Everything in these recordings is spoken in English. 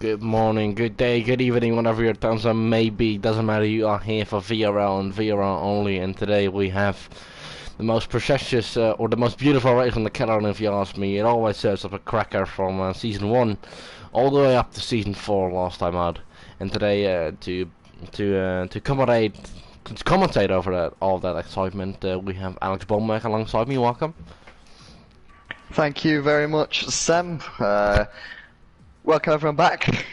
Good morning, good day, good evening, whatever your time zone may be. Doesn't matter, you are here for VRL and VRL only. And today we have the most precious or the most beautiful race on the calendar, if you ask me. It always serves up a cracker from season 1 all the way up to season 4 last time out. And today to commentate over all that excitement, we have Alex Bombeck alongside me. Welcome. Thank you very much, Sam. Welcome everyone back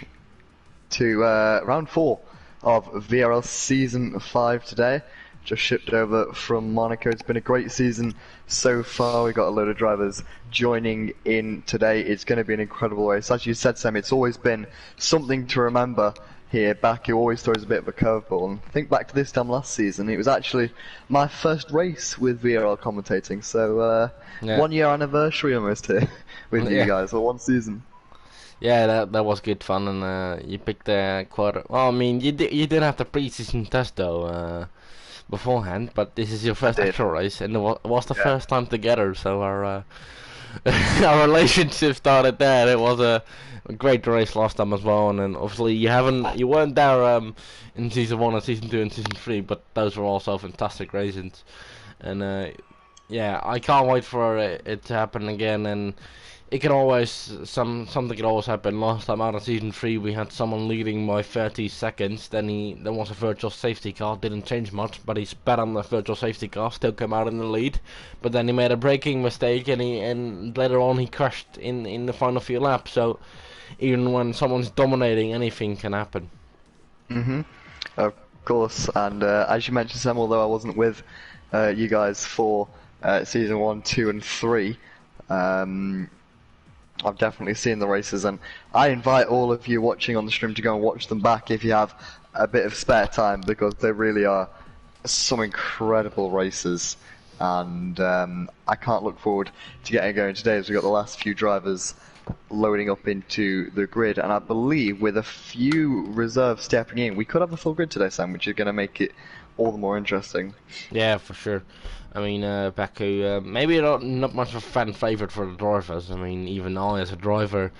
to round 4 of VRL Season 5 today. Just shipped over from Monaco. It's been a great season so far. We've got a load of drivers joining in today. It's going to be an incredible race. As you said, Sam, it's always been something to remember here. Baku always throws a bit of a curveball. And think back to this time last season. It was actually my first race with VRL commentating. So, Yeah. 1 year anniversary almost here with you guys, or 1 season. Yeah, that was good fun, and you picked quite. Well, I mean, you did have the pre-season test though beforehand, but this is your first actual race, and it was the first time together. So our our relationship started there. It was a great race last time as well, and then obviously you weren't there in season 1 and season 2 and season 3, but those were also fantastic races, and yeah, I can't wait for it to happen again. And it can always something can always happen. Last time out of season 3, we had someone leading by 30 seconds. Then there was a virtual safety car. Didn't change much, but he spat on the virtual safety car. Still came out in the lead. But then he made a braking mistake, and later on he crashed in the final few laps. So even when someone's dominating, anything can happen. Of course. And as you mentioned, Sam, although I wasn't with you guys for season 1, 2, and 3. I've definitely seen the races, and I invite all of you watching on the stream to go and watch them back if you have a bit of spare time, because they really are some incredible races, and I can't look forward to getting going today as we've got the last few drivers loading up into the grid, and I believe with a few reserves stepping in, we could have the full grid today, Sam, which is going to make it all the more interesting. Yeah, for sure. I mean, Baku, maybe not much of a fan favourite for the drivers. I mean, even I, as a driver,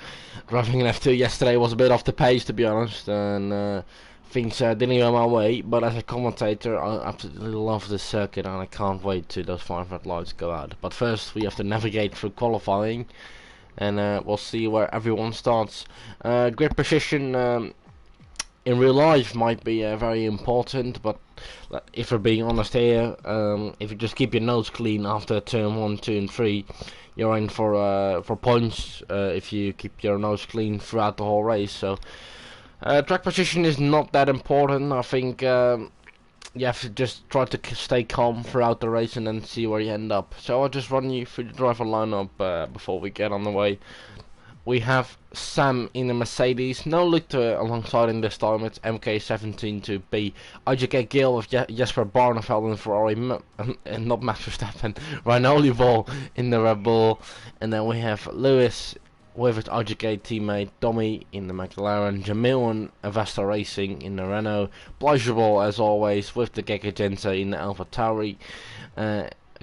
driving an F2 yesterday was a bit off the pace, to be honest, and things didn't go my way. But as a commentator, I absolutely love this circuit, and I can't wait till those 5 red lights go out. But first, we have to navigate through qualifying, and we'll see where everyone starts. Grid position in real life might be very important, but if we're being honest here, if you just keep your nose clean after turn 1, 2, and 3, you're in for points if you keep your nose clean throughout the whole race. So track position is not that important. I think you have to just try to stay calm throughout the race and then see where you end up. So I'll just run you through the driver lineup before we get on the way. We have Sam in the Mercedes. No Lutte alongside him this time. It's MK17-B. IJK Gill with Jesper Barneveld in Ferrari. And not Max Verstappen. Ryan Olivol in the Red Bull. And then we have Lewis with his IJK teammate Domi in the McLaren. Jamil and Avesta Racing in the Renault. Pleasurable as always with the Gagagenza in the AlphaTauri.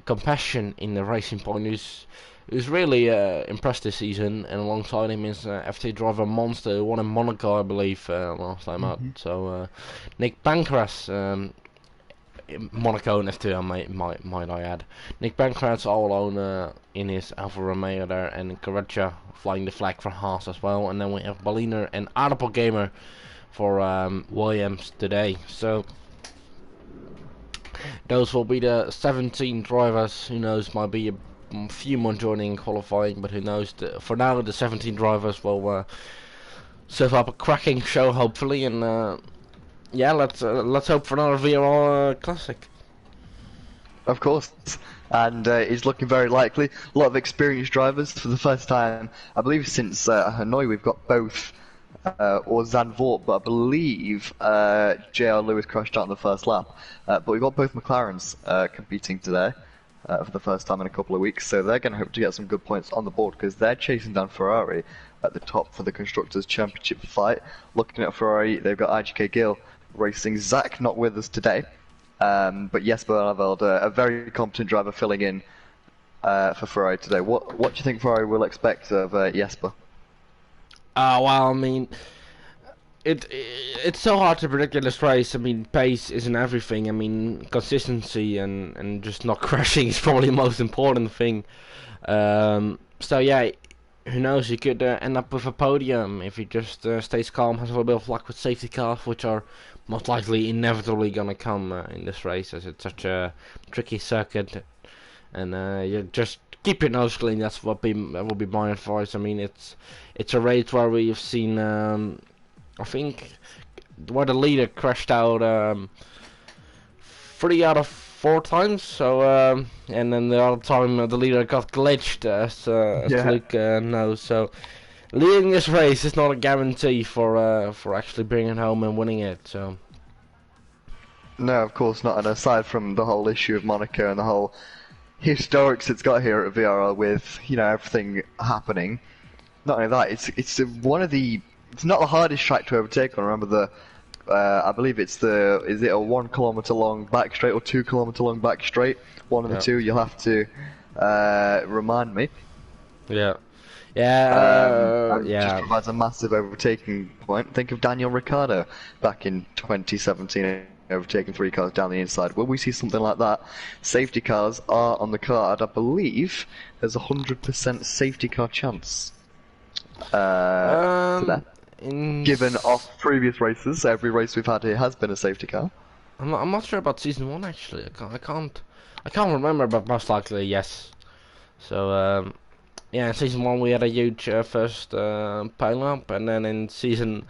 Compassion in the Racing Point, who's really impressed this season, and alongside him is FT driver Monster, who won in Monaco, I believe, last time out. So Nick Pancras, Monaco and F2, might I add. Nick Pancras all alone in his Alfa Romeo there, and Karacha flying the flag for Haas as well. And then we have Berliner and Aardappel Gamer for Williams today. So those will be the 17 drivers. Who knows, might be a few more joining qualifying, but who knows. For now, the 17 drivers will serve up a cracking show, hopefully, and yeah, let's hope for another VRL classic. Of course, and it's looking very likely. A lot of experienced drivers for the first time, I believe, since Hanoi. We've got both or Zandvoort, but I believe JR Lewis crashed out in the first lap. But we've got both McLarens competing today. For the first time in a couple of weeks, so they're going to hope to get some good points on the board, because they're chasing down Ferrari at the top for the Constructors' Championship fight. Looking at Ferrari, they've got IJK Gill racing. Zach not with us today, but Jesper Barneveld, a very competent driver, filling in for Ferrari today. What do you think Ferrari will expect of Jesper? Well, I mean, it's so hard to predict in this race. I mean, pace isn't everything. I mean, consistency and just not crashing is probably the most important thing. So yeah, who knows? He could end up with a podium if he just stays calm, has a little bit of luck with safety cars, which are most likely inevitably gonna come in this race, as it's such a tricky circuit. And you just keep your nose clean. That will be my advice. I mean, it's a race where we've seen. I think where the leader crashed out 3 out of 4 times. So and then the other time the leader got glitched, as Yeah. Luke knows. So leading this race is not a guarantee for actually bringing it home and winning it. So No, of course not. And aside from the whole issue of Monaco and the whole historics it's got here at VRL with, you know, everything happening. Not only that, it's not the hardest track to overtake on. Remember I believe is it a 1 kilometer long back straight or 2 kilometer long back straight? One of the two. You'll have to remind me. yeah, And yeah. just provides a massive overtaking point. Think of Daniel Ricciardo back in 2017. Overtaking 3 cars down the inside. Will we see something like that? Safety cars are on the card. I believe there's a 100% safety car chance. Today. Given off previous races, every race we've had here has been a safety car. I'm not sure about season 1 actually. I can't remember, but most likely yes. So yeah, in season 1 we had a huge first pile up, and then in season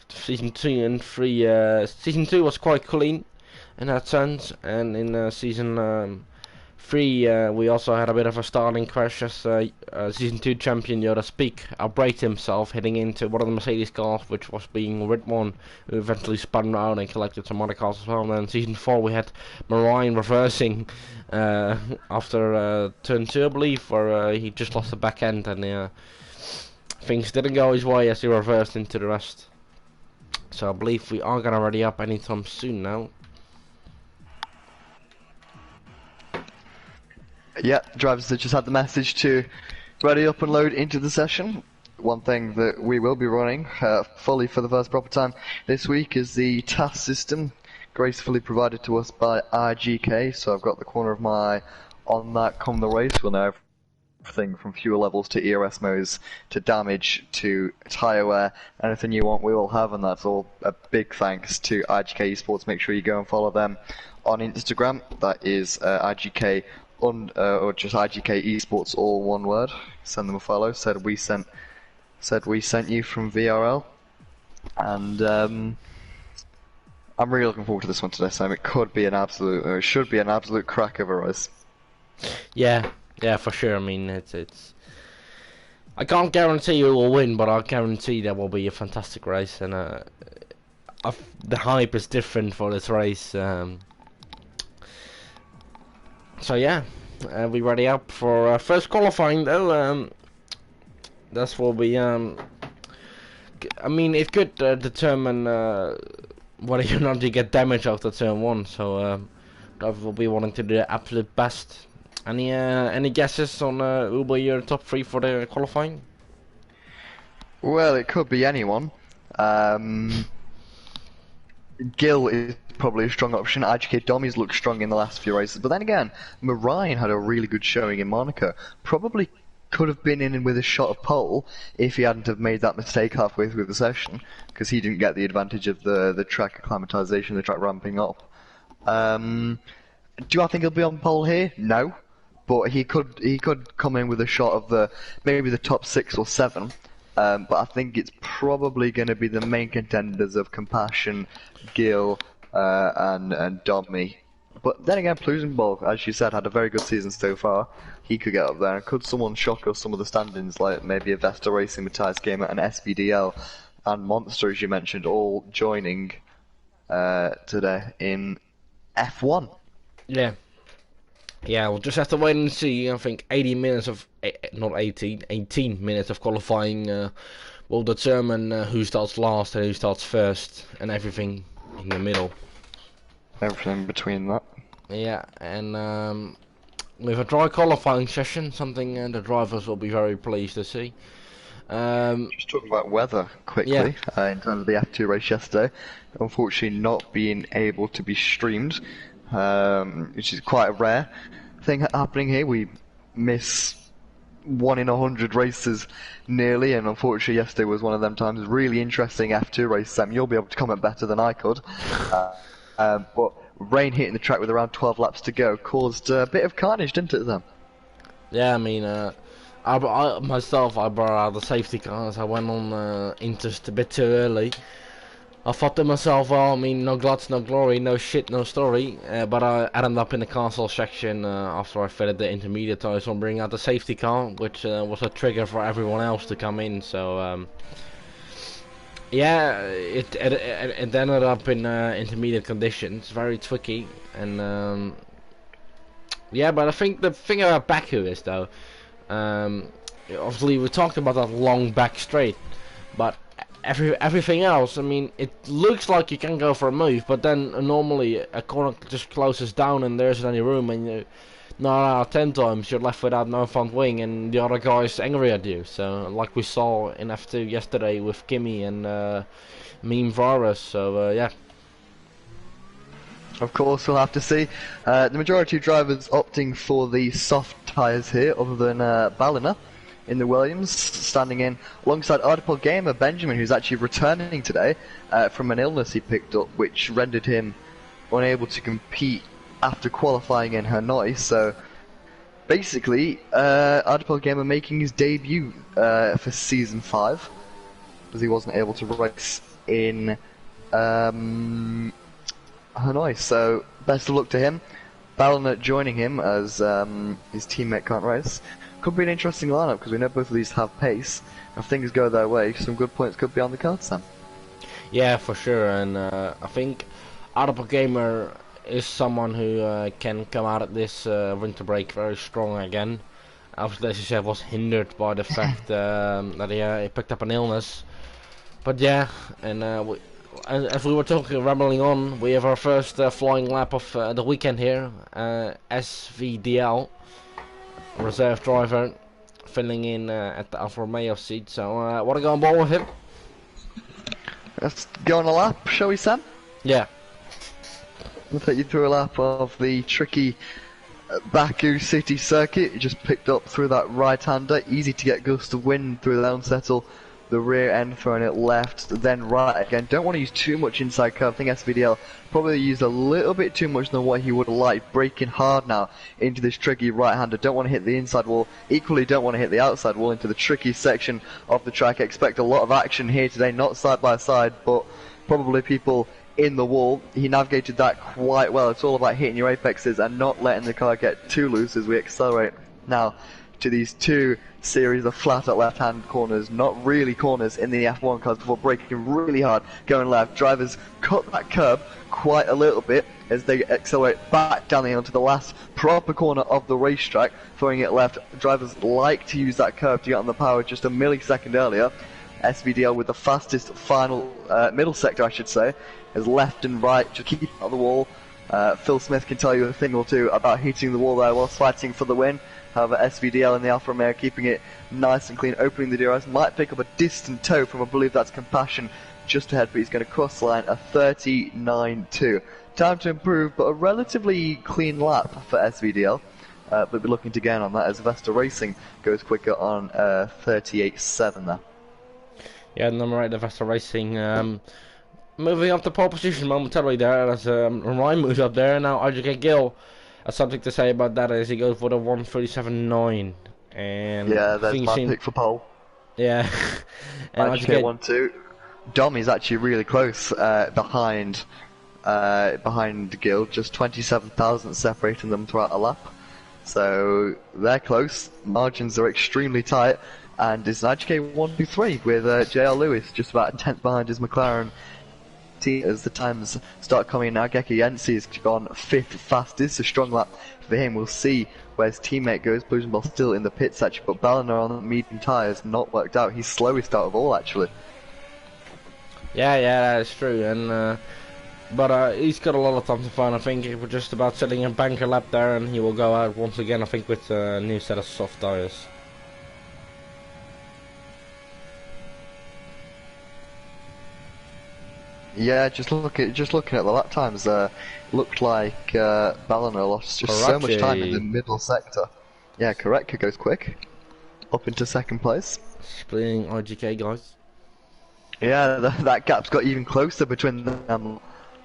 2 and 3, season 2 was quite clean in that sense, and in season 3 we also had a bit of a starting crash as season 2 champion Yoda Speak outbraked himself, hitting into one of the Mercedes cars, which was being Ritmon, who eventually spun around and collected some other cars as well. And then in season 4 we had Marine reversing after turn 2, I believe, where he just lost the back end, and things didn't go his way as he reversed into the rest. So I believe we are gonna ready up anytime soon now. Yeah, drivers have just had the message to ready up and load into the session. One thing that we will be running fully for the first proper time this week is the task system, gracefully provided to us by RGK. So I've got the corner of my eye on that come the race. We'll know everything from fuel levels to ERS modes to damage to tyre wear. Anything you want we will have, and that's all a big thanks to RGK Esports. Make sure you go and follow them on Instagram. That is RGK or just RGK Esports, all one word. Send them a follow. Said we sent you from VRL, and I'm really looking forward to this one today, Sam. It should be an absolute crack of a race. Yeah, for sure. I mean, it's. I can't guarantee who will win, but I guarantee there will be a fantastic race, and the hype is different for this race. So yeah, we ready up for first qualifying though. That's what we I mean, it could determine whether or not you get damage after turn 1. So driver will be wanting to do the absolute best. Any guesses on who will be your top 3 for the qualifying? Well, it could be anyone. Gill is probably a strong option. IGK Dommy's looked strong in the last few races, but then again, Marine had a really good showing in Monaco. Probably could have been in with a shot of pole if he hadn't have made that mistake halfway through the session, because he didn't get the advantage of the track acclimatization, the track ramping up. Do I think he'll be on pole here? No, but he could come in with a shot of maybe the top 6 or 7. But I think it's probably going to be the main contenders of Compassion, Gill, and Dommy. But then again, Plusenball, as you said, had a very good season so far. He could get up there. And could someone shock us some of the standings, like maybe a Vesta Racing, Matthias Gamer, and SVDL, and Monster, as you mentioned, all joining today in F1? Yeah. Yeah, we'll just have to wait and see. I think 80 minutes of, not 18 minutes of qualifying will determine who starts last and who starts first, and everything in the middle. Everything between that. Yeah, and with a dry qualifying session, something the drivers will be very pleased to see. Just talking about weather Yeah. quickly, in terms of the F2 race yesterday, unfortunately not being able to be streamed, which is quite a rare thing happening here. We miss 1 in 100 races nearly, and unfortunately yesterday was one of them times. Really interesting F2 race, Sam. You'll be able to comment better than I could. But rain hitting the track with around 12 laps to go caused a bit of carnage, didn't it, Sam? Yeah, I mean, I myself, I brought out the safety cars. I went on in just a bit too early. I thought to myself, well, I mean, no glots, no glory, no shit, no story. But I ended up in the castle section after I fitted the intermediate tires on bringing out the safety car, which was a trigger for everyone else to come in. So, yeah, it ended up in intermediate conditions, very tricky. And, yeah, but I think the thing about Baku is, though, obviously we talked about that long back straight, but everything else, I mean, it looks like you can go for a move, but then normally a corner just closes down and there isn't any room, and 9 out of 10 times you're left without no front wing, and the other guy's angry at you. So, like we saw in F2 yesterday with Kimi and Meme Varus. So, yeah. Of course, we'll have to see. The majority of drivers opting for the soft tyres here, other than Ballina in the Williams, standing in alongside Artipol Gamer Benjamin, who's actually returning today from an illness he picked up, which rendered him unable to compete after qualifying in Hanoi. So basically, Artipol Gamer making his debut for Season 5, because he wasn't able to race in Hanoi. So best of luck to him. Ballina joining him as his teammate can't race. Could be an interesting lineup, because we know both of these have pace. If things go their way, some good points could be on the cards, Sam. Yeah, for sure, and I think Artipol Gamer is someone who can come out at this winter break very strong again. Obviously, as you said, was hindered by the fact that he picked up an illness. But yeah, and as we were talking, rambling on, we have our first flying lap of the weekend here. SVDL, reserve driver, filling in at the Alfa Romeo seat. So, want to go on board with him? Let's go on a lap, shall we, Sam? Yeah. We'll take you through a lap of the tricky Baku city circuit. You just picked up through that right-hander, easy to get gust of wind through the unsettle. The rear end throwing it left, then right again. Don't want to use too much inside curve. I think SVDL probably used a little bit too much than what he would have liked. Braking hard now into this tricky right-hander. Don't want to hit the inside wall. Equally don't want to hit the outside wall into the tricky section of the track. Expect a lot of action here today, not side by side, but probably people in the wall. He navigated that quite well. It's all about hitting your apexes and not letting the car get too loose as we accelerate now to these two series of flat at left-hand corners, not really corners in the F1 cars, before braking really hard, going left. Drivers cut that curb quite a little bit as they accelerate back down the hill to the last proper corner of the racetrack, throwing it left. Drivers like to use that curb to get on the power just a millisecond earlier. SVDL with the fastest final middle sector, I should say, is left and right, just keep out the wall. Phil Smith can tell you a thing or two about hitting the wall there whilst fighting for the win. However, SVDL in the Alfa Romeo keeping it nice and clean, opening the DRS. Might pick up a distant toe from, I believe that's Compassion, just ahead, but he's going to cross the line a 39.2. Time to improve, but a relatively clean lap for SVDL. But we'll be looking to gain on that as Vesta Racing goes quicker on 38.7 there. Yeah, number 8, the Vesta Racing. Moving up to pole position momentarily there as Ryan moves up there. Now RJK Gill has something to say about that as he goes for the 1:37.9. And yeah, there's my pick for pole. Yeah. And RJK 1-2. Dom is actually really close behind Gill, just 27,000 separating them throughout a lap. So they're close. Margins are extremely tight. And it's an RJK 1-2-3 with JL Lewis just about a tenth behind his McLaren. As the times start coming now, Geki Yensi has gone 5th fastest, a strong lap for him. We'll see where his teammate goes. Blusenball still in the pits actually, but Ballina on the medium tyres not worked out. He's slowest out of all actually. Yeah, that's true, and but he's got a lot of time to find. I think we're just about setting a banker lap there, and he will go out once again. I think with a new set of soft tyres. Yeah, just looking at the lap times, looked like Ballina lost just so much time in the Karachi middle sector. Yeah, Koretka goes quick, up into second place. splitting IGK guys. Yeah, that gap's got even closer between them.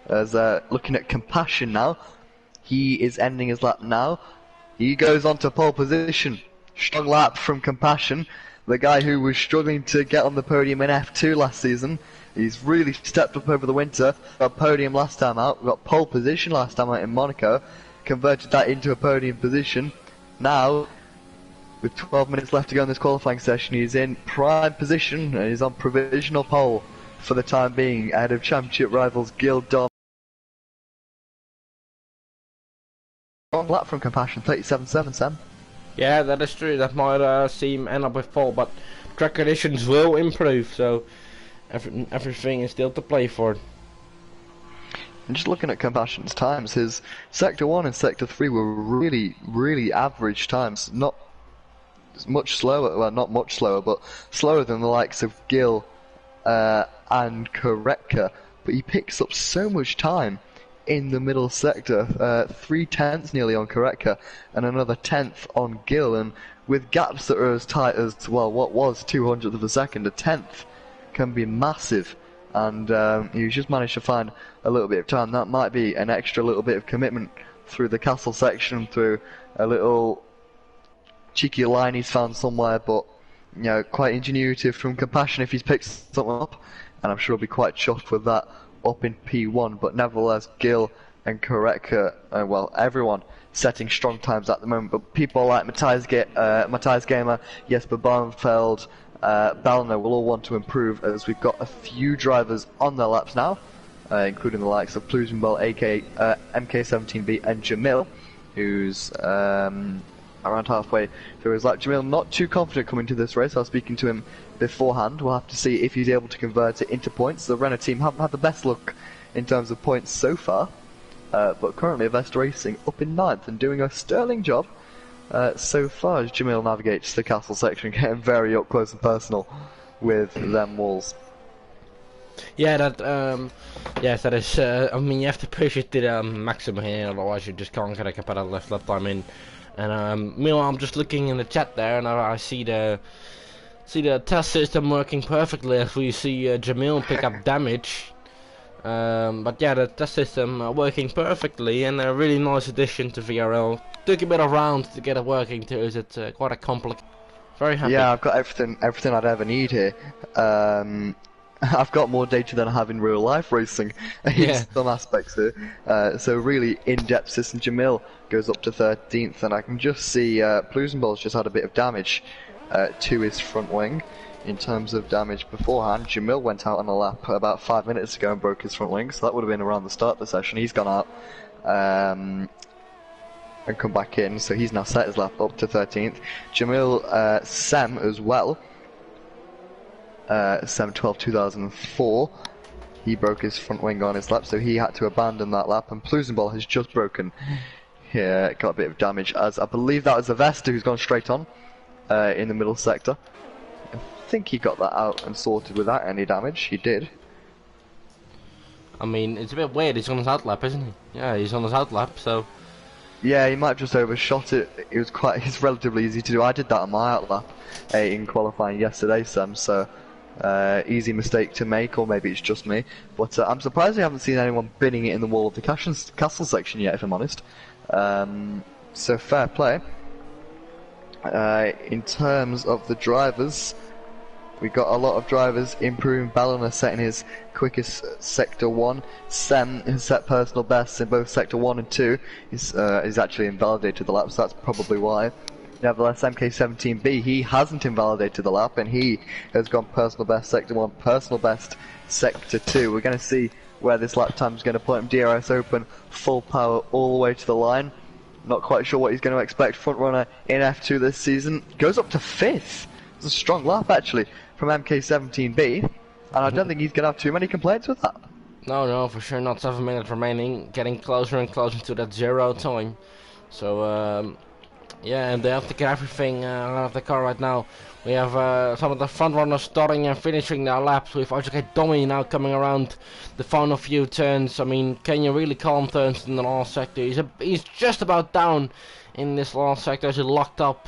As looking at Compassion now, he is ending his lap now. He goes on to pole position. Strong lap from Compassion, the guy who was struggling to get on the podium in F2 last season. He's really stepped up over the winter. Got podium last time out, got pole position last time out in Monaco, converted that into a podium position. Now, with 12 minutes left to go in this qualifying session, he's in prime position and he's on provisional pole for the time being, ahead of championship rivals Gil Dom. Wrong lap from Compassion, 37.7, Sam. Yeah, that is true. That might seem end up with pole, but track conditions will improve, so everything is still to play for. And just looking at Compassion's times, his Sector 1 and Sector 3 were really average times. Not much slower, well, not much slower, but slower than the likes of Gil and Koretka. But he picks up so much time in the middle sector, 3/10 nearly on Koretka, and another 10th on Gil, and with gaps that are as tight as, well, what was 200th of a second, a 10th can be massive. And he's just managed to find a little bit of time. That might be an extra little bit of commitment through the castle section, through a little cheeky line he's found somewhere, but you know, quite ingenuitive from Compassion if he's picked something up, and I'm sure he'll be quite chuffed with that up in P1. But nevertheless, Gil and Koretka, well, everyone setting strong times at the moment, but people like Matthias Gamer, Jesper Barnfeld, Ballina will all want to improve, as we've got a few drivers on their laps now, including the likes of Plusenball, MK17B, and Jamil, who's around halfway through his lap. Jamil not too confident coming to this race. I was speaking to him beforehand. We'll have to see if he's able to convert it into points. The Renault team haven't had the best luck in terms of points so far, but currently Avest Racing up in 9th and doing a sterling job so far as Jamil navigates the castle section, getting very up close and personal with them walls. Yeah, that yes, that is. I mean, you have to push it to the maximum here, otherwise you just can't get a competitive lap time in. And meanwhile, I'm just looking in the chat there, and I see the test system working perfectly as we see Jamil pick up damage. But yeah, the test system working perfectly, and a really nice addition to VRL. Took a bit of rounds to get it working too. Is it quite a complex? Very happy. Yeah, I've got everything I'd ever need here. I've got more data than I have in real life racing in some aspects here. So really in-depth system. Jamil goes up to 13th, and I can just see Plusenball's just had a bit of damage to his front wing. In terms of damage beforehand, Jamil went out on a lap about 5 minutes ago and broke his front wing, so that would have been around the start of the session. He's gone out and come back in, so he's now set his lap up to 13th. Jamil Sem as well. Sem 12-2004, he broke his front wing on his lap, so he had to abandon that lap, and Plusenball has just broken here, got a bit of damage, as I believe that was Avesta who's gone straight on in the middle sector. I think he got that out and sorted without any damage. He did. I mean, it's a bit weird, he's on his out lap, isn't he? Yeah, he's on his out lap, so... Yeah, he might have just overshot it. It's relatively easy to do. I did that on my out lap in qualifying yesterday, Sam, so easy mistake to make, or maybe it's just me. But I'm surprised I haven't seen anyone binning it in the wall of the castle section yet, if I'm honest. So fair play. In terms of the drivers, we got a lot of drivers improving. Ballina setting his quickest Sector 1. Sem has set personal bests in both Sector 1 and 2. He's actually invalidated the lap, so that's probably why. Nevertheless, MK17B, he hasn't invalidated the lap, and he has gone personal best Sector 1, personal best Sector 2. We're going to see where this lap time is going to put him. DRS open, full power all the way to the line. Not quite sure what he's going to expect. Front runner in F2 this season. Goes up to 5th. It's a strong lap, actually, from MK17B, and I don't think he's going to have too many complaints with that. No, for sure not. 7 minutes remaining, getting closer and closer to that 0 time. So, Yeah, and they have to get everything out of the car right now. We have some of the front runners starting and finishing their laps. With Ajay Domi now coming around the final few turns. I mean, can you really call him turns in the last sector? He's just about down in this last sector. He's locked up,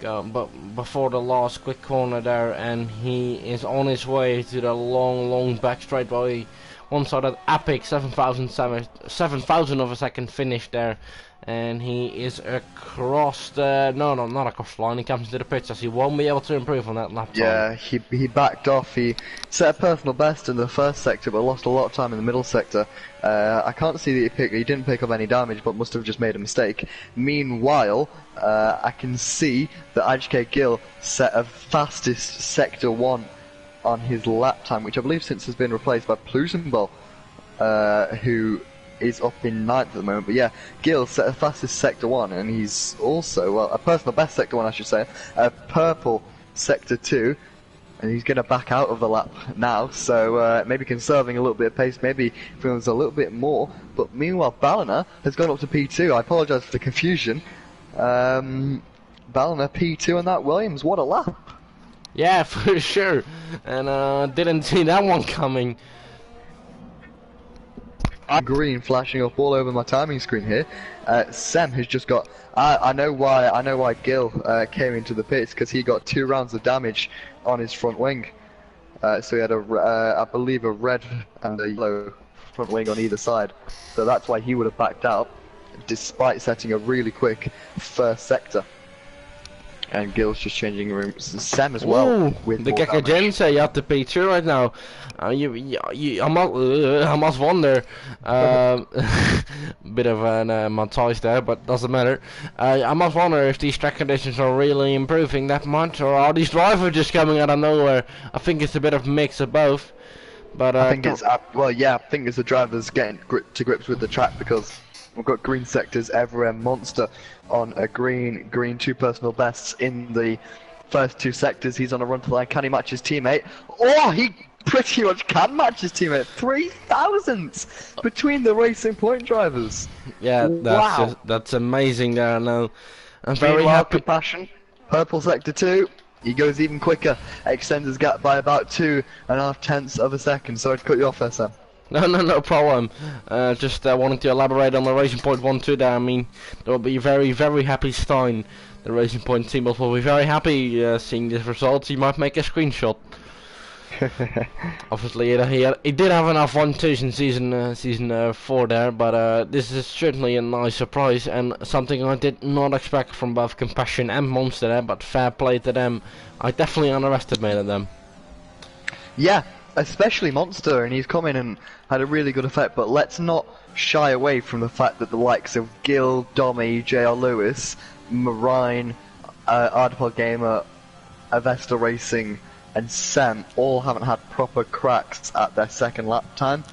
but before the last quick corner there, and he is on his way to the long back straightaway. One side of epic 7,000 of a second finish there, and he is across the not across the line. He comes to the pits as he won't be able to improve on that lap time. Yeah, he backed off. He set a personal best in the first sector, but lost a lot of time in the middle sector. I can't see that he didn't pick up any damage, but must have just made a mistake. Meanwhile, I can see that IGK Gill set a fastest sector 1 on his lap time, which I believe since has been replaced by Plusenbol, who is up in 9th at the moment. But yeah, Gill set a fastest sector 1, and he's also, well, a personal best sector 1 I should say, a purple sector 2, and he's going to back out of the lap now, so maybe conserving a little bit of pace, maybe feels a little bit more. But meanwhile, Ballina has gone up to P2. I apologise for the confusion. Ballina P2 and that Williams, what a lap! Yeah, for sure, and didn't see that one coming. Green flashing up all over my timing screen here. Sem has just got. I know why Gill came into the pits, because he got 2 rounds of damage on his front wing. So he had I believe a red and a yellow front wing on either side. So that's why he would have backed out, despite setting a really quick first sector. And Gill's just changing rooms. Sam as well. Ooh, with the Gecko Gense, you have to pay 2 right now. I must wonder. Bit of an montage there, but doesn't matter. I must wonder if these track conditions are really improving that much, or are these drivers just coming out of nowhere? I think it's a bit of mix of both. But I think it's well, yeah. I think it's the drivers getting to grips with the track, because we've got green sectors everywhere. Monster on a green 2 personal bests in the first 2 sectors. He's on a run to the line. Can he match his teammate? Oh, he pretty much can match his teammate. 3,000 between the Racing Point drivers. Yeah, wow. That's amazing there now. I'm very Meanwhile, happy. Compassion, purple sector 2. He goes even quicker, extends his gap by about 2.5 tenths of a second. Sorry to cut you off there, Sam. No problem. Just wanted to elaborate on the Racing Point 1-2 there. I mean, they will be very happy Stein. The Racing Point team will be very happy seeing this result. He might make a screenshot. Obviously, he did have enough 1-2s in season 4 there, but this is certainly a nice surprise and something I did not expect from both Compassion and Monster there. But fair play to them. I definitely underestimated them. Yeah. Especially Monster, and he's come in and had a really good effect, but let's not shy away from the fact that the likes of Gill, Domi, JR Lewis, Marine, Ardpod Gamer, Avesta Racing, and Sem all haven't had proper cracks at their second lap time,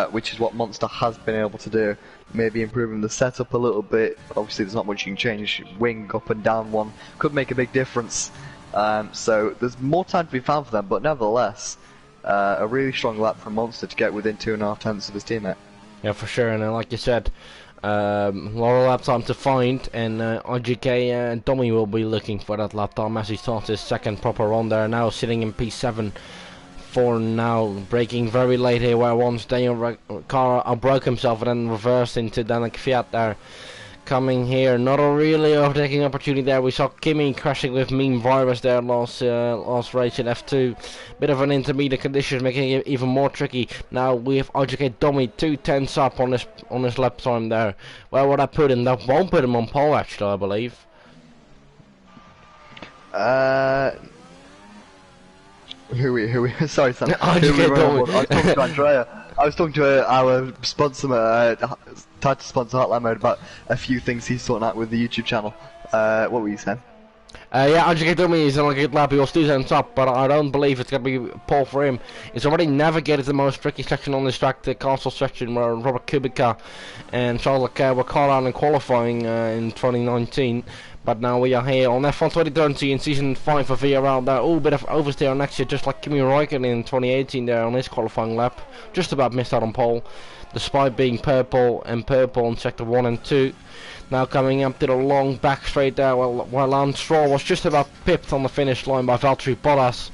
which is what Monster has been able to do. Maybe improving the setup a little bit. Obviously there's not much you can change. Wing up and down one could make a big difference. So there's more time to be found for them, but nevertheless, a really strong lap from Monster to get within 2.5 tenths of his teammate. Yeah, for sure, and like you said, a lot of lap time to find, and IGK and Domi will be looking for that lap time as he starts his second proper run there now, sitting in P7 for now, braking very late here, where once Daniel car broke himself and then reversed into Danik Fiat there. Coming here, not a really overtaking opportunity there. We saw Kimi crashing with Meme Virus there last race in F2. Bit of an intermediate condition, making it even more tricky. Now we have IGK Domi 2 tenths up on his lap time there. Where would I put him? That won't put him on pole actually, I believe. Who we? Sorry, Sam. IGK Domi. I was talking to Andrea. I was talking to our sponsor, title sponsor Hotline Mode, about a few things he's sorting out with the YouTube channel. What were you saying? Yeah, IGK Domi is on a good lap. He was 2 tenths up, but I don't believe it's going to be pole for him. He's already navigated the most tricky section on this track, the castle section, where Robert Kubica and Charles Leclerc were caught out in qualifying in 2019. But now we are here on F1 2020 in Season 5 of VRL. There, a bit of oversteer next year, just like Kimi Räikkönen in 2018 there on his qualifying lap. Just about missed out on pole, despite being purple in Sector 1 and 2. Now coming up to the long back straight there, while Lance Stroll was just about pipped on the finish line by Valtteri Bottas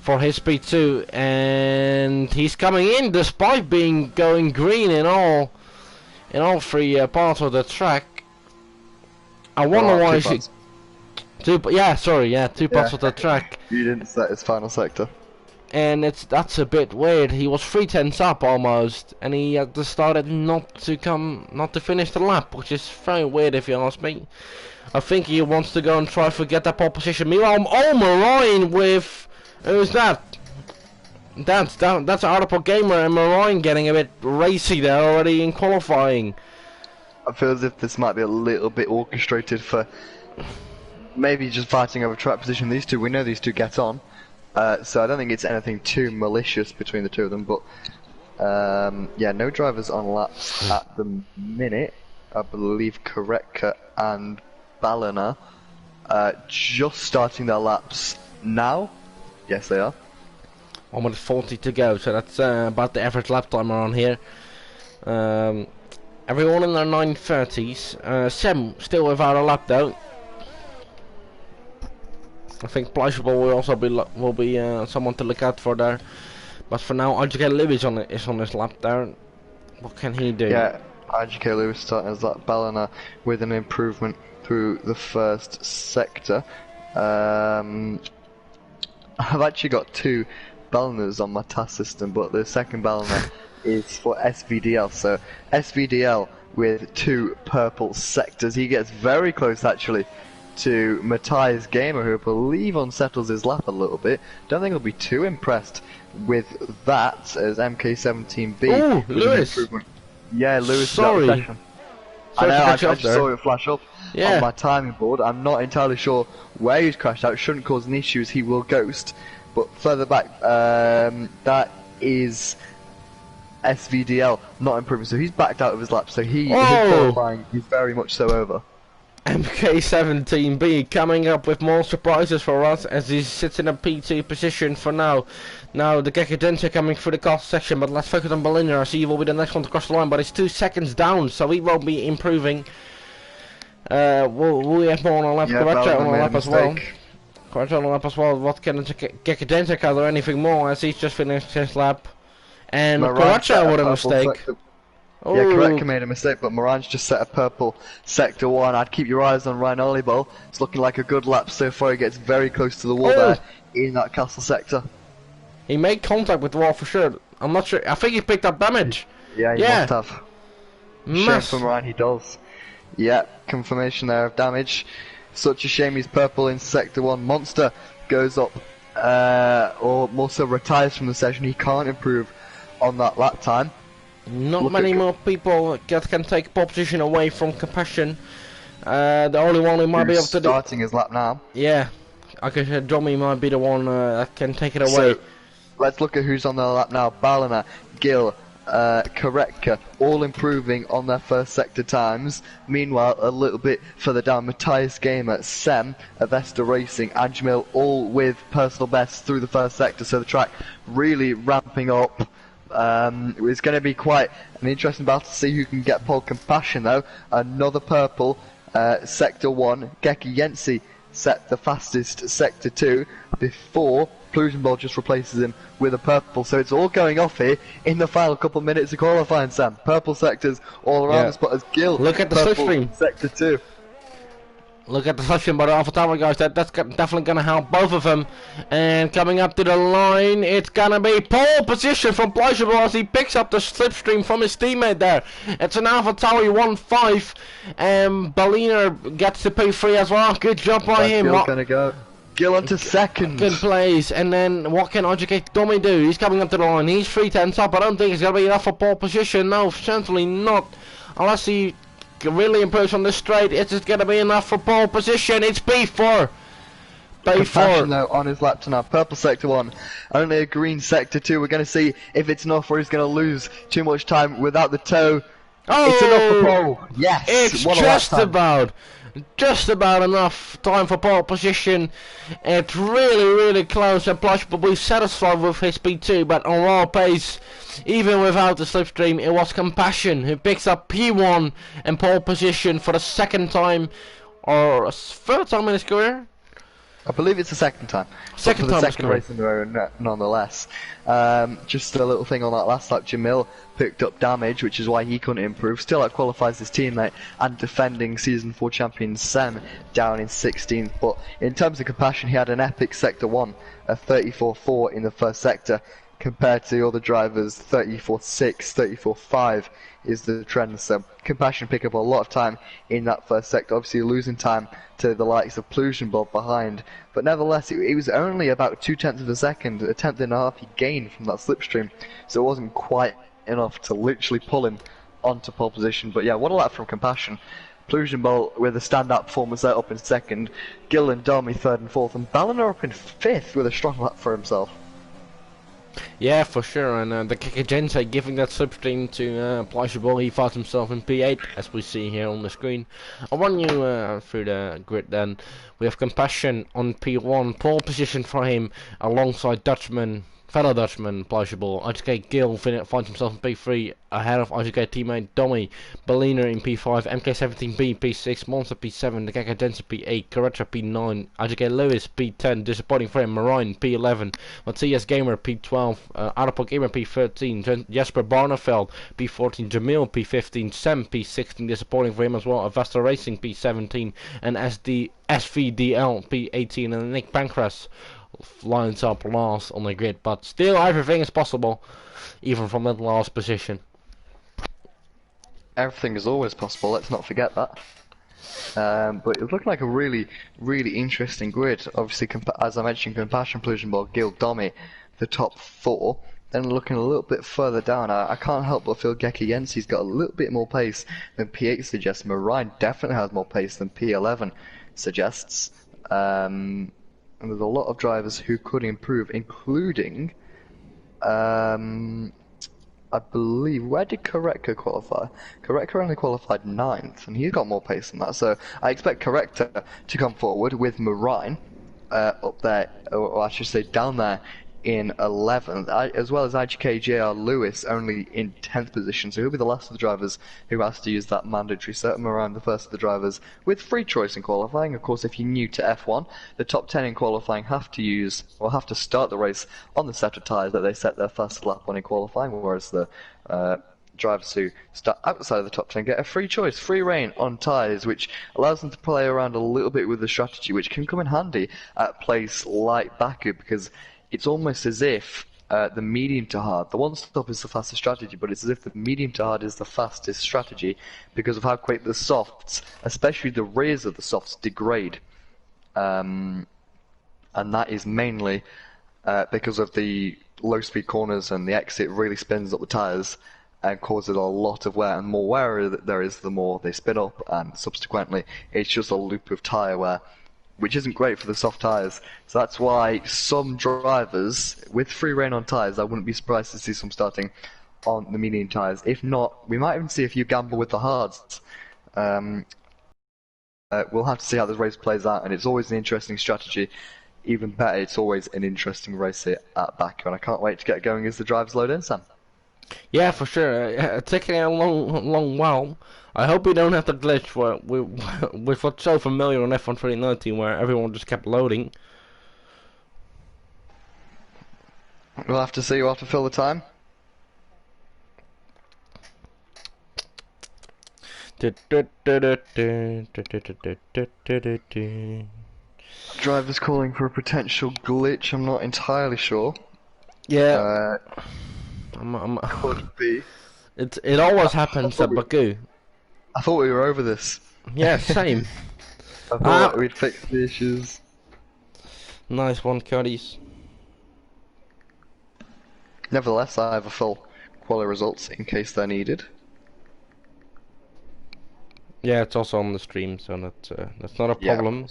for his P2. And he's coming in despite going green in all three parts of the track. I wonder why she... two parts of the track. You didn't set his final sector. And that's a bit weird. He was 3/10 up almost, and he decided not to finish the lap, which is very weird if you ask me. I think he wants to go and try to get that pole position. Meanwhile, Marine with... who's that? That's Artiple Gamer and Marine getting a bit racy there already in qualifying. I feel as if this might be a little bit orchestrated for maybe just fighting over track position. We know these two get on, so I don't think it's anything too malicious between the two of them. But yeah, no drivers on laps at the minute. I believe Koretka and Ballina just starting their laps now. Yes, they are. 1 minute 40 to go, so that's about the average lap time around here. Everyone in their 930s. Sem still without a lap though. I think Pleasurable will be someone to look out for there. But for now, RGK Lewis is on his lap there. What can he do? Yeah, RGK Lewis starting as that Ballina with an improvement through the first sector. I've actually got two Ballinas on my task system, but the second Ballina is for SVDL. So SVDL with two purple sectors. He gets very close actually to Matthias Gamer, who I believe unsettles his lap a little bit. Don't think he'll be too impressed with that as MK17B. Oh, Lewis! Yeah, Lewis. Sorry. I know, I just saw it flash up on my timing board. I'm not entirely sure where he's crashed out. It shouldn't cause any issues. He will ghost. But further back, that is SVDL not improving. So he's backed out of his lap. So his qualifying is very much so over. MK17B coming up with more surprises for us as he sits in a P2 position for now. Now the Gekadenta coming through the cost section, but let's focus on Berliner. I see he will be the next one to cross the line, but it's 2 seconds down, so he won't be improving. Will we have more on our lap? Yeah, Correct on our lap as well. Correct on our lap as well. What can Gekadenta do anything more as he's just finished his lap? And Correct with a mistake. Yeah, Koretka made a mistake, but Moran's just set a purple sector 1. I'd keep your eyes on Ryan Olibol. It's looking like a good lap so far. He gets very close to the wall there in that castle sector. He made contact with the wall for sure. I'm not sure. I think he picked up damage. Yeah, he must have. Shame for Moran, he does. Yeah, confirmation there of damage. Such a shame he's purple in sector 1. Monster goes up, or more so retires from the session. He can't improve on that lap time. Not many more people can take pole position away from Compassion. The only one who might be able to do... starting his lap now. Yeah, like I said, Johnny might be the one that can take it away. So, let's look at who's on their lap now. Ballina, Gill, Koretka, all improving on their first sector times. Meanwhile, a little bit further down, Matthias Gamer, Sem, Avesta Racing, Ajmil, all with personal bests through the first sector. So the track really ramping up. It's going to be quite an interesting battle to see who can get pole. Compassion though, another purple, sector 1, Geki Yensi set the fastest sector 2 before Plugenball just replaces him with a purple. So it's all going off here in the final couple of minutes of qualifying, Sam. Purple sectors all around the spot as Gill. Look at the slipstream. Sector 2. Look at the slipstream by the Alpha Tower guys, that's definitely going to help both of them. And coming up to the line, it's going to be pole position from Pleasurable as he picks up the slipstream from his teammate there. It's an Alpha Tower 1-5, and Berliner gets the P3 as well. Good job by him. Gill's going to go. Gill onto second. Good plays, and then what can RGK Dummy do? He's coming up to the line, he's 3/10 up. I don't think it's going to be enough for pole position. No, certainly not. Unless he really improves on this straight, it's just going to be enough for pole position. It's P4. Compassion though on his lap to now. Purple sector 1, only a green sector 2. We're going to see if it's enough or he's going to lose too much time without the toe. Oh, it's enough for pole. Yes, it's just about. just about enough time for pole position. It's really close and Plush will be satisfied with his P2, but on raw pace, even without the slipstream, it was Compassion who picks up P1 and pole position for the second time, or third time in his career. I believe it's the second time. Second for the time second race in a row, nonetheless. Just a little thing on that last lap. Jamil picked up damage, which is why he couldn't improve. Still outqualifies his teammate and defending Season 4 champion Sem down in 16th. But in terms of Compassion, he had an epic Sector 1, a 34.4 in the first sector, compared to the other drivers, 34.6, 34.5 is the trend. So Compassion pick up a lot of time in that first sector, obviously losing time to the likes of Plusion Bob behind, but nevertheless it was only about 0.2 of a second, a tenth and a half he gained from that slipstream, so it wasn't quite enough to literally pull him onto pole position. But yeah, what a lap from Compassion. Plusion Bolt with a stand-up performance there up in second, Gill and Domi third and fourth, and Ballina up in fifth with a strong lap for himself. Yeah, for sure, and the Kikajense giving that slipstream to Pleasurable. He finds himself in P8, as we see here on the screen. I run you through the grid then. We have Compassion on P1, pole position for him, alongside fellow Dutchman, Pleasurable. IGK Gill finds himself in P3, ahead of IGK teammate Domi. Bellina in P5, MK17B P6, Monster P7, the Kikajense P8, Corretra P9, IGK Lewis P10, disappointing for him, Marine P11, Matthias Gamer P12, Arapel Gamer P13, Jesper Barneveld P14, Jamil P15, Sam P16, disappointing for him as well, Avesta Racing P17, and SVDL P18, and Nick Pancras lines up last on the grid, but still everything is possible, even from that last position. Everything is always possible, let's not forget that. But it was looking like a really interesting grid. Obviously, as I mentioned, Compassion, Plusion Ball, Gil, Domi, the top four. Then looking a little bit further down, I can't help but feel Geki Yensi's got a little bit more pace than P8 suggests. Marine definitely has more pace than P11 suggests. And there's a lot of drivers who could improve, including, I believe, where did Corrector qualify? Corrector only qualified 9th, and he's got more pace than that. So I expect Corrector to come forward with Marine up there, or I should say down there in 11th, as well as IGK JR Lewis only in 10th position, so he'll be the last of the drivers who has to use that mandatory certain around the first of the drivers with free choice in qualifying. Of course, if you're new to F1, the top 10 in qualifying have to start the race on the set of tyres that they set their first lap on in qualifying, whereas the drivers who start outside of the top 10 get a free choice, free reign on tyres, which allows them to play around a little bit with the strategy, which can come in handy at a place like Baku, because it's almost as if the medium to hard, the one stop is the fastest strategy, but it's as if the medium to hard is the fastest strategy because of how quick the softs, especially the rears of the softs, degrade. And that is mainly because of the low speed corners, and the exit really spins up the tyres and causes a lot of wear, and more wear there is, the more they spin up, and subsequently it's just a loop of tyre wear, which isn't great for the soft tyres. So that's why some drivers, with free reign on tyres, I wouldn't be surprised to see some starting on the medium tyres. If not, we might even see a few gamble with the hards. We'll have to see how this race plays out, and it's always an interesting strategy. Even better, it's always an interesting race here at Baku, and I can't wait to get going as the drivers load in, Sam. Yeah, for sure. Taking a long while. I hope we don't have the glitch with what's so familiar on F1 2019, where everyone just kept loading. We'll have to see. We'll have to fill the time. Drivers calling for a potential glitch. I'm not entirely sure. Yeah. Could be. It always happens at Baku. I thought we were over this. Yeah, same. I thought we'd fix the issues. Nice one, Cuddies. Nevertheless, I have a full quali results in case they're needed. Yeah, it's also on the stream, so that's not a problem.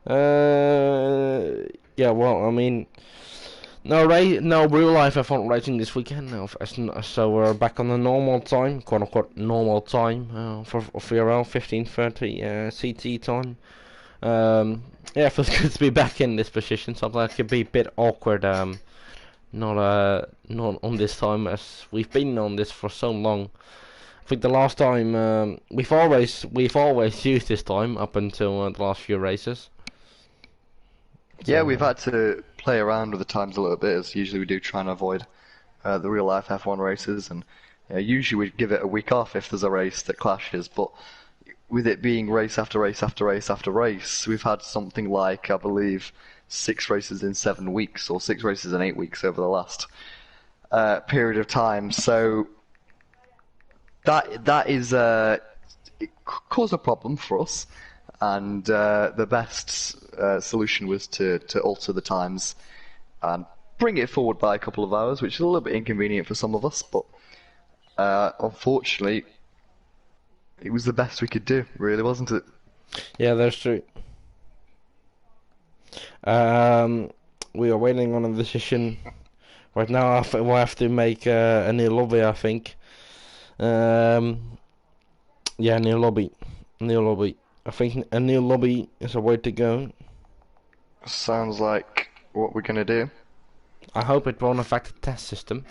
Yeah. Yeah, well, I mean, No real life F1 racing this weekend. So we're back on the normal time, quote unquote normal time for VRL 15:30 CT time. Yeah, it feels good to be back in this position. Sometimes it can be a bit awkward. Not on this time as we've been on this for so long. I think the last time we've always used this time up until the last few races. Yeah, So, we've had to play around with the times a little bit, as usually we do try and avoid the real life F1 races, and usually we give it a week off if there's a race that clashes, but with it being race after race after race after race, we've had something like, I believe, 6 races in 7 weeks, or 6 races in 8 weeks over the last period of time, so that is it caused a problem for us, and the best solution was to alter the times and bring it forward by a couple of hours, which is a little bit inconvenient for some of us, but unfortunately, it was the best we could do, really, wasn't it? yeah, that's true. We are waiting on a decision. Right now, we'll have to make a new lobby, I think. Yeah, new lobby. I think a new lobby is a way to go. Sounds like what we're gonna do. I hope it won't affect the test system.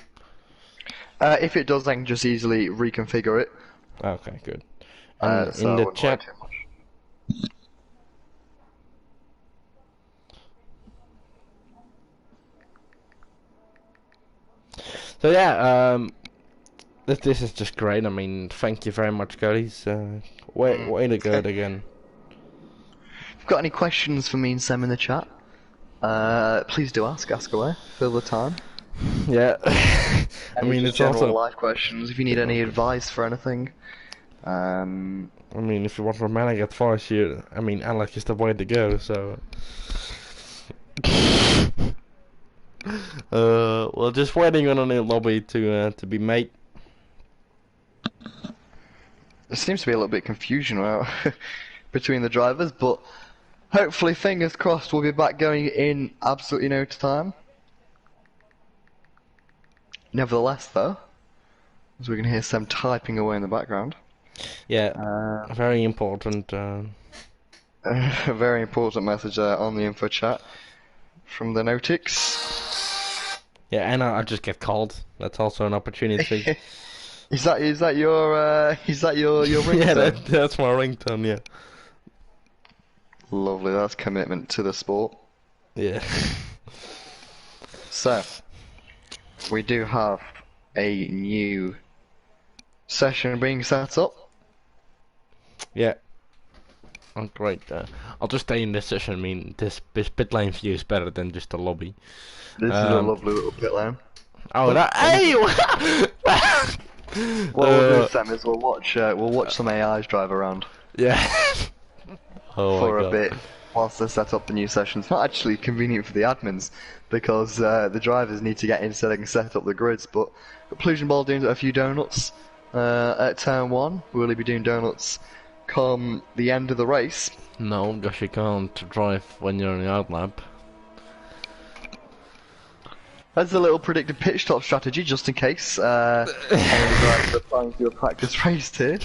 If it does, I can just easily reconfigure it. Okay, good. And So in I the wouldn't worry chat, too much. so yeah, this is just great. I mean, thank you very much, guys. Way to go again. If you've got any questions for me and Sam in the chat, please do ask away. Fill the time. Yeah, I Any mean, just it's general also. life questions. If you need any advice for anything, I mean, if you want romantic advice, I mean, Alec is the way to go. So. Well, just waiting on a new lobby to be made. there seems to be a little bit of confusion between the drivers, but hopefully, fingers crossed, we'll be back going in absolutely no time. Nevertheless, though, as we can hear Sam typing away in the background. Yeah, very important. A very important message on the info chat from the Notix. Yeah, and I just get called. That's also an opportunity. Is that your ringtone? Yeah, that's my ringtone. Yeah. Lovely. That's commitment to the sport. Yeah. So we do have a new session being set up. Yeah. Oh, great. I'll just stay in this session. I mean, this pit lane view is better than just the lobby. This is a lovely little pit lane. Oh, hey! What we'll do, Sam, is we'll watch some AIs drive around. Yeah. Oh for my a God. bit whilst they set up the new session. It's not actually convenient for the admins because the drivers need to get in so they can set up the grids. But Collusion Ball doing a few donuts at turn 1. We'll really be doing donuts come the end of the race. No, because you can't drive when you're in the out lap. That's a little predicted pit stop strategy, just in case any of the drivers are planning to do a practice race here.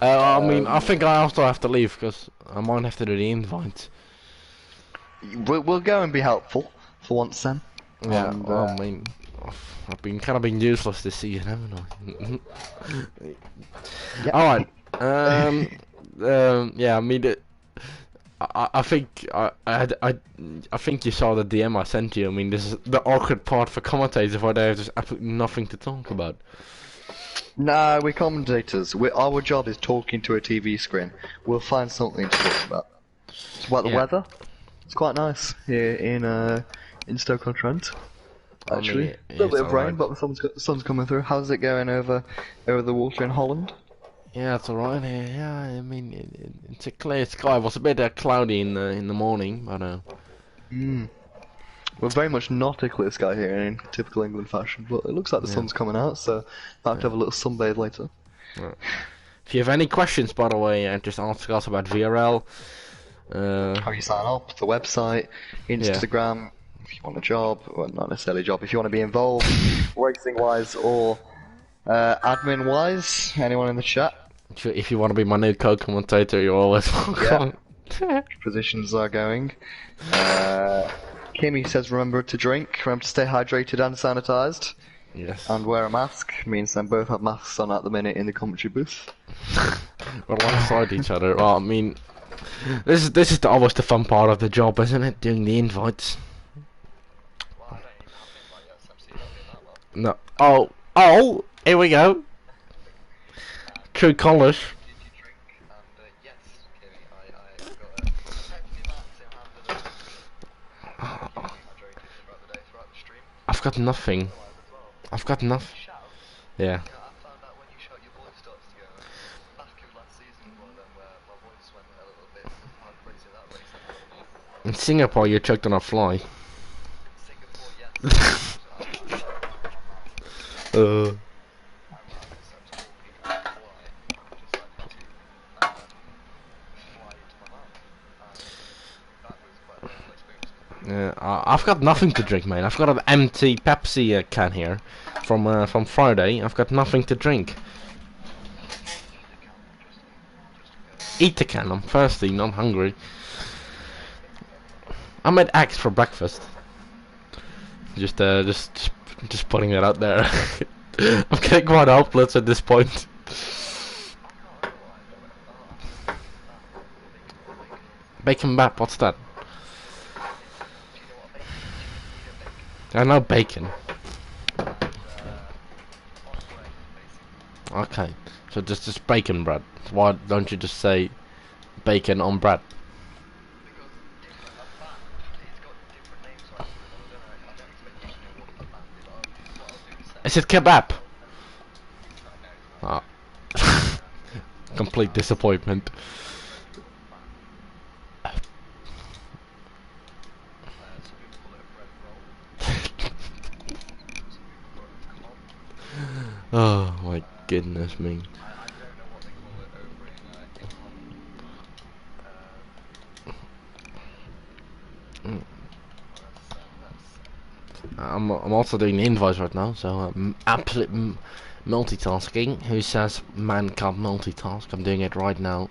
I mean, I think I also have to leave because I might have to do the invite. We'll go and be helpful for once, Sam. Yeah, And, I mean, I've been kind of been useless this season, haven't I? Yeah. All right. Yeah. I mean, I think I think you saw the DM I sent you. I mean, this is the awkward part for commentators where there's just absolutely nothing to talk about. No, we're commentators. Our job is talking to a TV screen. We'll find something to talk about. It's about the weather. It's quite nice here in Stoke-on-Trent. Actually, I mean, a little bit of it's rain, alright. but the sun's coming through. How's it going over the water in Holland? Yeah, it's alright here. Yeah, I mean, it's a clear sky. It was a bit cloudy in the morning, but We're very much not a clear sky here in typical England fashion, but it looks like the sun's coming out, so I'll have to have a little sunbathe later. if you have any questions, by the way, just ask us about VRL. How you sign up, the website, Instagram, if you want a job, well, not necessarily a job, if you want to be involved, racing-wise or admin-wise, anyone in the chat, If you want to be my new co-commentator, you're always welcome. positions are going. Kimmy says remember to drink, remember to stay hydrated and sanitized, Yes. and wear a mask. Me and Sam both have masks on at the minute in the commentary booth. We're alongside each other. Well, I mean, this is almost the fun part of the job, isn't it? Doing the invites. No. Oh, here we go. True colours. I've got nothing. I've got nothing. Yeah. In Singapore, you choked on a fly. Yeah, I've got nothing to drink, mate. I've got an empty Pepsi can here from Friday. I've got nothing to drink. Eat the can. I'm thirsty, not hungry. I made eggs for breakfast. Just putting it out there. I'm getting quite helpless at this point. Bacon bap, what's that? I know bacon. Okay, so just bacon bread. Why don't you just say bacon on bread? Is it kebab? Oh. Complete disappointment. Oh my goodness me. I'm also doing the invites right now, so absolute multitasking. Who says man can't multitask? I'm doing it right now.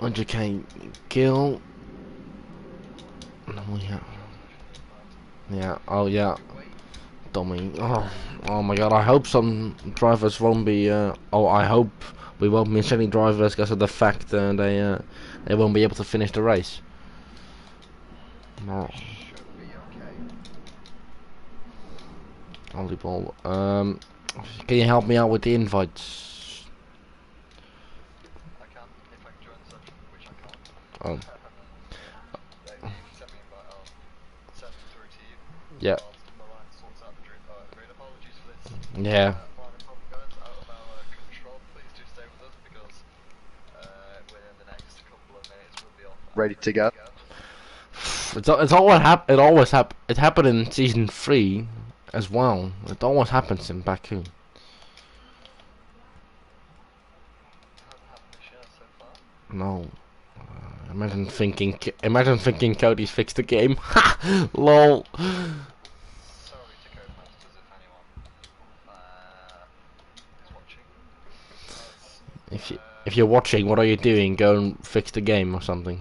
100k kill. Yeah. Oh yeah. Dummy. Oh my god. I hope some drivers won't be. I hope we won't miss any drivers because of the fact they won't be able to finish the race. No. Volleyball. Can you help me out with the invites? I can, if I can join the session, which I can't. Oh. Yeah. Yeah. Ready to go. It happened in season 3 as well. It always happens in Baku. No. Imagine thinking Cody's fixed the game. Ha! Lol. If you're watching, what are you doing? Go and fix the game or something.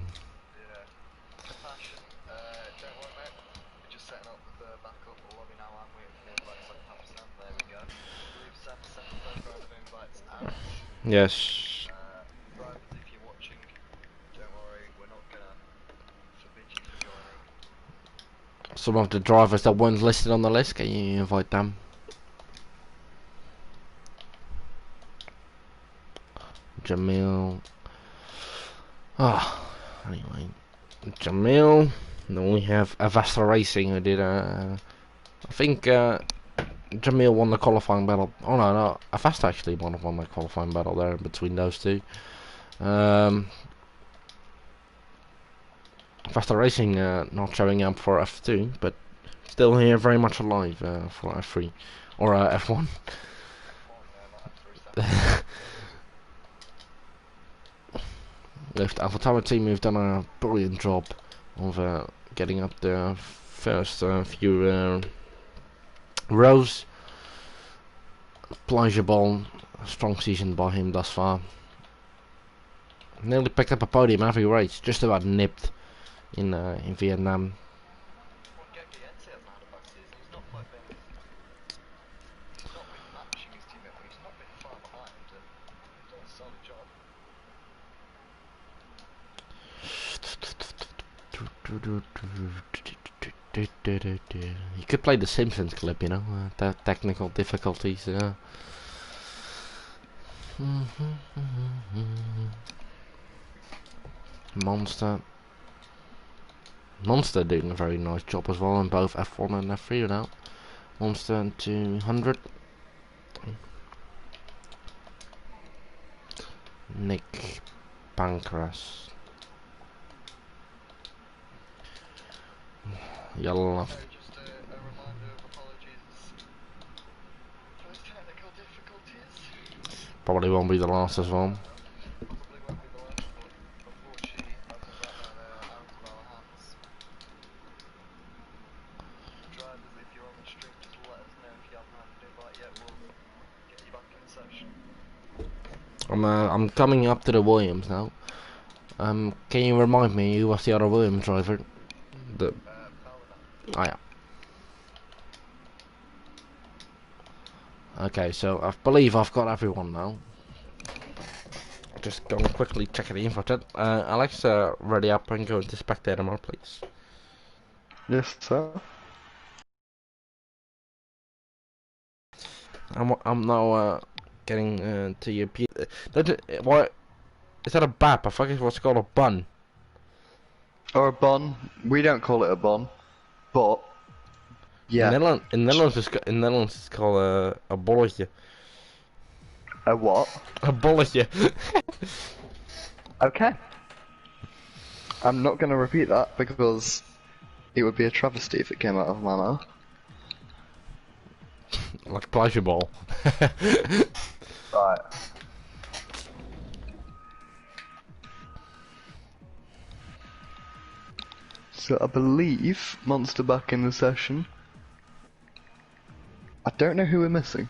Yes. Some of the drivers that weren't listed on the list, can you invite them? Jamil. Anyway, Jamil. Then we have Avasta Racing, who did I think Jamil won the qualifying battle. Oh no, Avasta actually won the qualifying battle there between those two. Avasta Racing not showing up for F2, but still here, very much alive for F3 or F1. With the AlphaTauri team, we've done a brilliant job of getting up the first few rows. Pleasurable, strong season by him thus far. Nearly picked up a podium every race, just about nipped in Vietnam. You could play the Simpsons clip, you know, the technical difficulties. Monster doing a very nice job as well in both F1 and F3 now. Monster 200. Nick Pancras. Yellow. Just a reminder of apologies for those technical difficulties. Probably won't be the last as well. Probably won't be the last, but unfortunately, as of right now, they're out of our hands. Drivers, if you're on the stream, just let us know if you haven't had an invite yet. We'll get you back in the session. I'm coming up to the Williams now. Can you remind me who was the other Williams driver? The oh yeah. Okay, so I believe I've got everyone now. Just go and quickly check the info chat. Alex, ready up and go into spectator mode, please. Yes, sir. I'm now getting to your what is that a bap? I forget what's called a bun. Or a bon. We don't call it a bon, but yeah. In Netherlands it's called a bolletje. A what? A bolletje. Okay. I'm not going to repeat that because it would be a travesty if it came out of my mouth. Like pleasure ball. Right. So I believe Monster back in the session. I don't know who we're missing.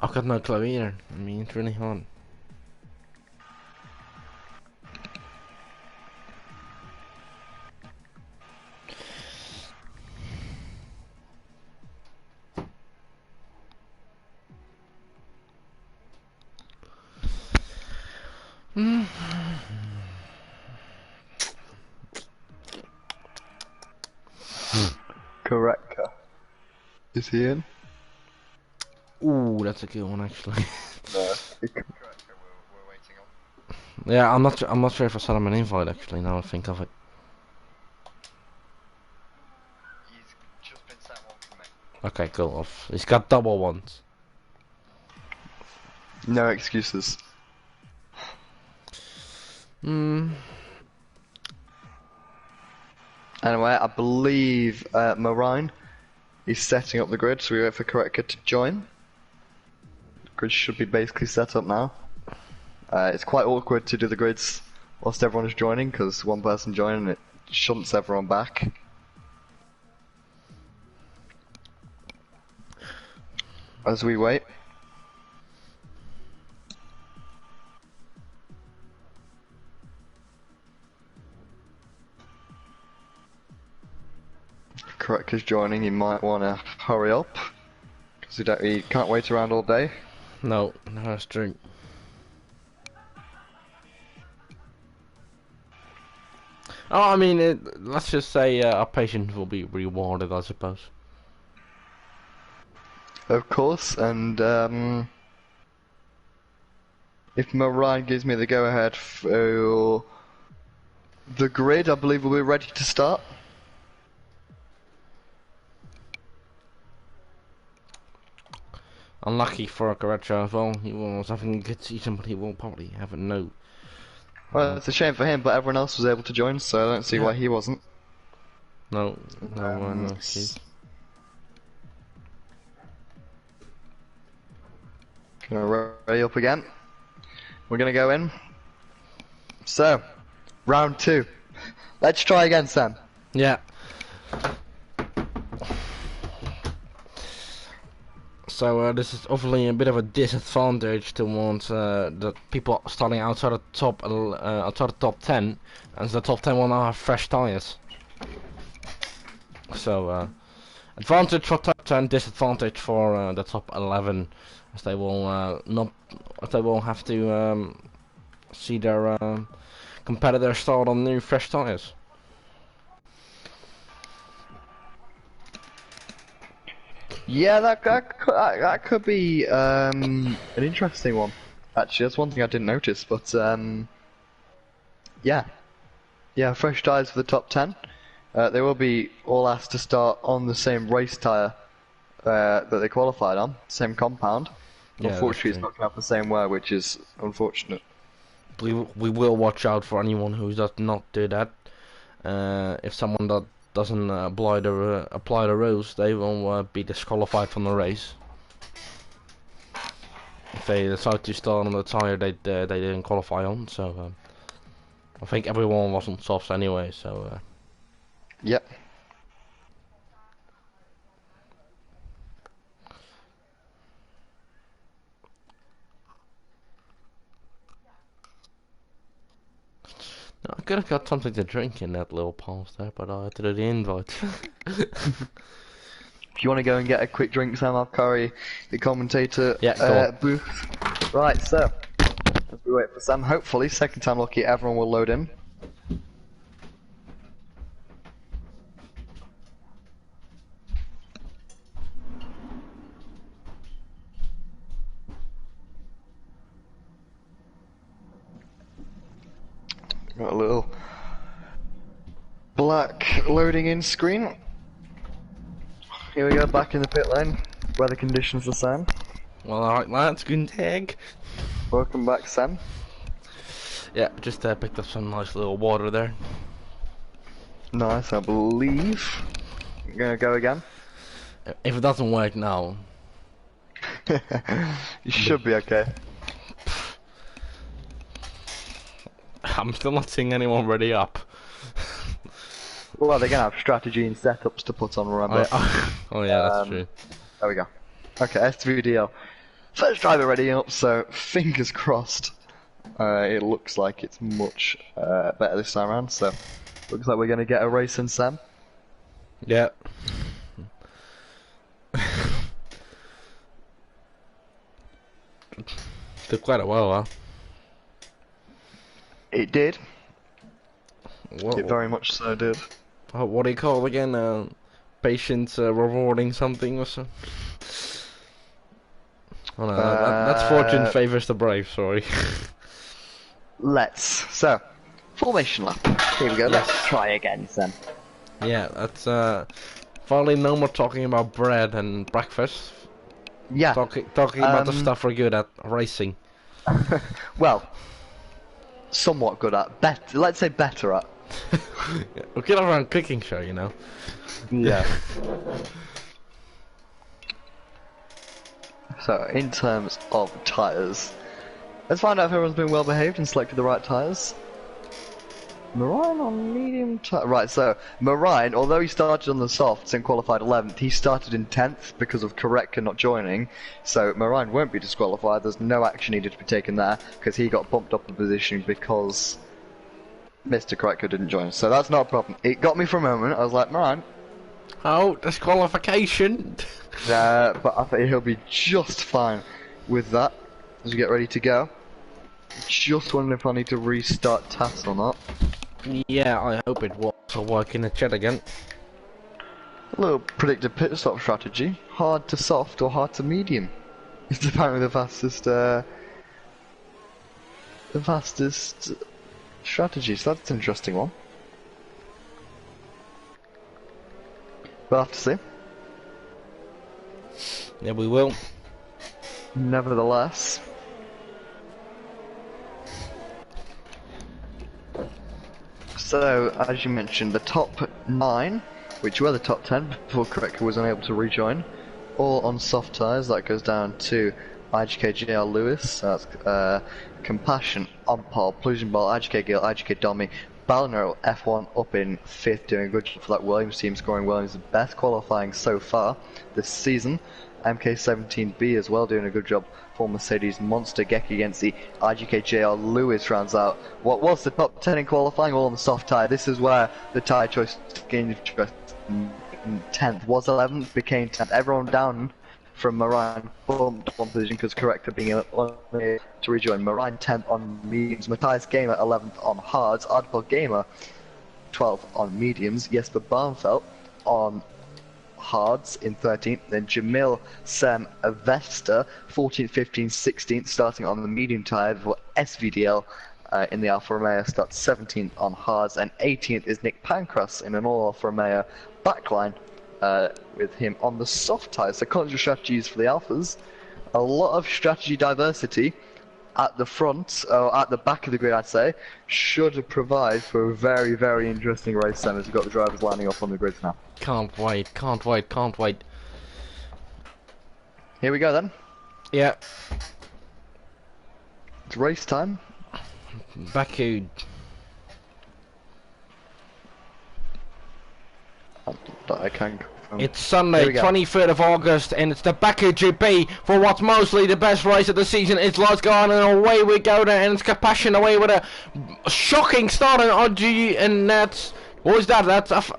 I've got no clue either. I mean, it's really hard. Correct. Is he in? Ooh, that's a good one actually. No. Yeah, I'm not sure if I sent him an invite actually. Now I think of it. He's just been sent one from me. Okay, cool. He's got double ones. No excuses. Anyway, I believe Marine is setting up the grid, so we wait for Corrector to join. The grid should be basically set up now. It's quite awkward to do the grids whilst everyone is joining, because one person joining it shunts everyone back. As we wait. Corrector's joining, you might want to hurry up, because he can't wait around all day. No, that's true. Oh, I mean, let's just say our patience will be rewarded, I suppose. Of course, and if Marine gives me the go-ahead for the grid, I believe we'll be ready to start. Unlucky for Garacho as well. He was having a good season, but he will probably have a no. Well, it's a shame for him, but everyone else was able to join, so I don't see why he wasn't. No excuse. Gonna ready up again. We're gonna go in. So, round 2. Let's try again, Sam. Yeah. So this is obviously a bit of a disadvantage towards the people starting outside the top 10, as the top 10 will now have fresh tires. So advantage for top 10, disadvantage for the top 11, as they will they will have to see their competitors start on new fresh tires. Yeah, that could be an interesting one. Actually, that's one thing I didn't notice. But yeah, fresh tyres for the top 10. They will be all asked to start on the same race tyre that they qualified on, same compound. Yeah, unfortunately, it's not going to have the same wear, which is unfortunate. We will watch out for anyone who does not do that. If someone that doesn't apply the rules, they will be disqualified from the race. If they decide to start on the tire they didn't qualify on, so I think everyone was on softs anyway. So Yep. I could have got something to drink in that little pause there, but I had to do the invite. If you want to go and get a quick drink, Sam, I'll carry the commentator booth. Right, so as we wait for Sam, hopefully, second time lucky, everyone will load in. Got a little black loading in screen. Here we go, back in the pit lane. Weather conditions the same. Well, alright lads, good tag. Welcome back, Sam. Yeah, just picked up some nice little water there. Nice, I believe. I'm gonna go again. If it doesn't work now... You should be okay. I'm still not seeing anyone ready up. Well, they're gonna have strategy and setups to put on, remember? Oh yeah, that's true. There we go. Okay, SVDL. First driver ready up, so fingers crossed. It looks like it's much better this time around, so looks like we're gonna get a race in Sam. Yeah. Took quite a while, huh? It did. What, It very much so did. what do you call it again? Patience rewarding something or so? Oh no, that's fortune favours the brave, sorry. So, formation lap. Here we go, Yes. let's try again, Sam. Yeah, that's finally no more talking about bread and breakfast. Yeah. Talking about the stuff we're good at, racing. Well, somewhat good at. Let's say better at. We could have our own cooking show, you know. Yeah. So, in terms of tyres, let's find out if everyone's been well behaved and selected the right tyres. Marine on medium tyre. Right, so Marine, although he started on the softs and qualified 11th, he started in 10th because of Koreka not joining. So Marine won't be disqualified. There's no action needed to be taken there because he got bumped up a position because Mr. Koreka didn't join. So that's not a problem. It got me for a moment. I was like, Marine. Oh, disqualification! But I think he'll be just fine with that as we get ready to go. Just wondering if I need to restart tasks or not. Yeah, I hope it will work in the chat again. A little predicted pit stop strategy. Hard to soft or hard to medium. It's apparently the fastest strategy, so that's an interesting one. We'll have to see. Yeah, we will. Nevertheless. So, as you mentioned, the top 9, which were the top 10 before Koreka was unable to rejoin, all on soft tyres. That goes down to IGK JL Lewis, that's Compassion, Ompol, Plusion Ball, IGK Gill, IGK Domi, VRL F1 up in 5th, doing a good job for that Williams team, scoring Williams' best qualifying so far this season. MK17B as well, doing a good job for Mercedes. Monster Geki against the IGK Lewis rounds out what was the top 10 in qualifying, all on the soft tyre. This is where the tyre choice gained interest. 10th was 11th, became 10th. Everyone down from Marine bumped one position because corrector being on to rejoin. Marine 10th on mediums, Matthias Gamer 11th on hards, Ardpol Gamer 12th on mediums, Jesper Barnfelt on hards in 13th, then Jamil Sam Avesta 14th, 15th, 16th, starting on the medium tyre for SVDL in the Alfa Romeo, starts 17th on hards, and 18th is Nick Pancras in an all Alfa Romeo backline with him on the soft tyres. So contra strategies for the Alphas, a lot of strategy diversity at the front, or at the back of the grid I'd say, should provide for a very, very interesting race then as we've got the drivers lining up on the grids now. Can't wait, can't wait, can't wait. Here we go then. Yeah. It's race time. Baku. I can It's Sunday, 23rd of August, and it's the Baku GP for what's mostly the best race of the season. It's lights go on, and away we go there, and it's Compassion away with a shocking start on OG, and that's... What was that?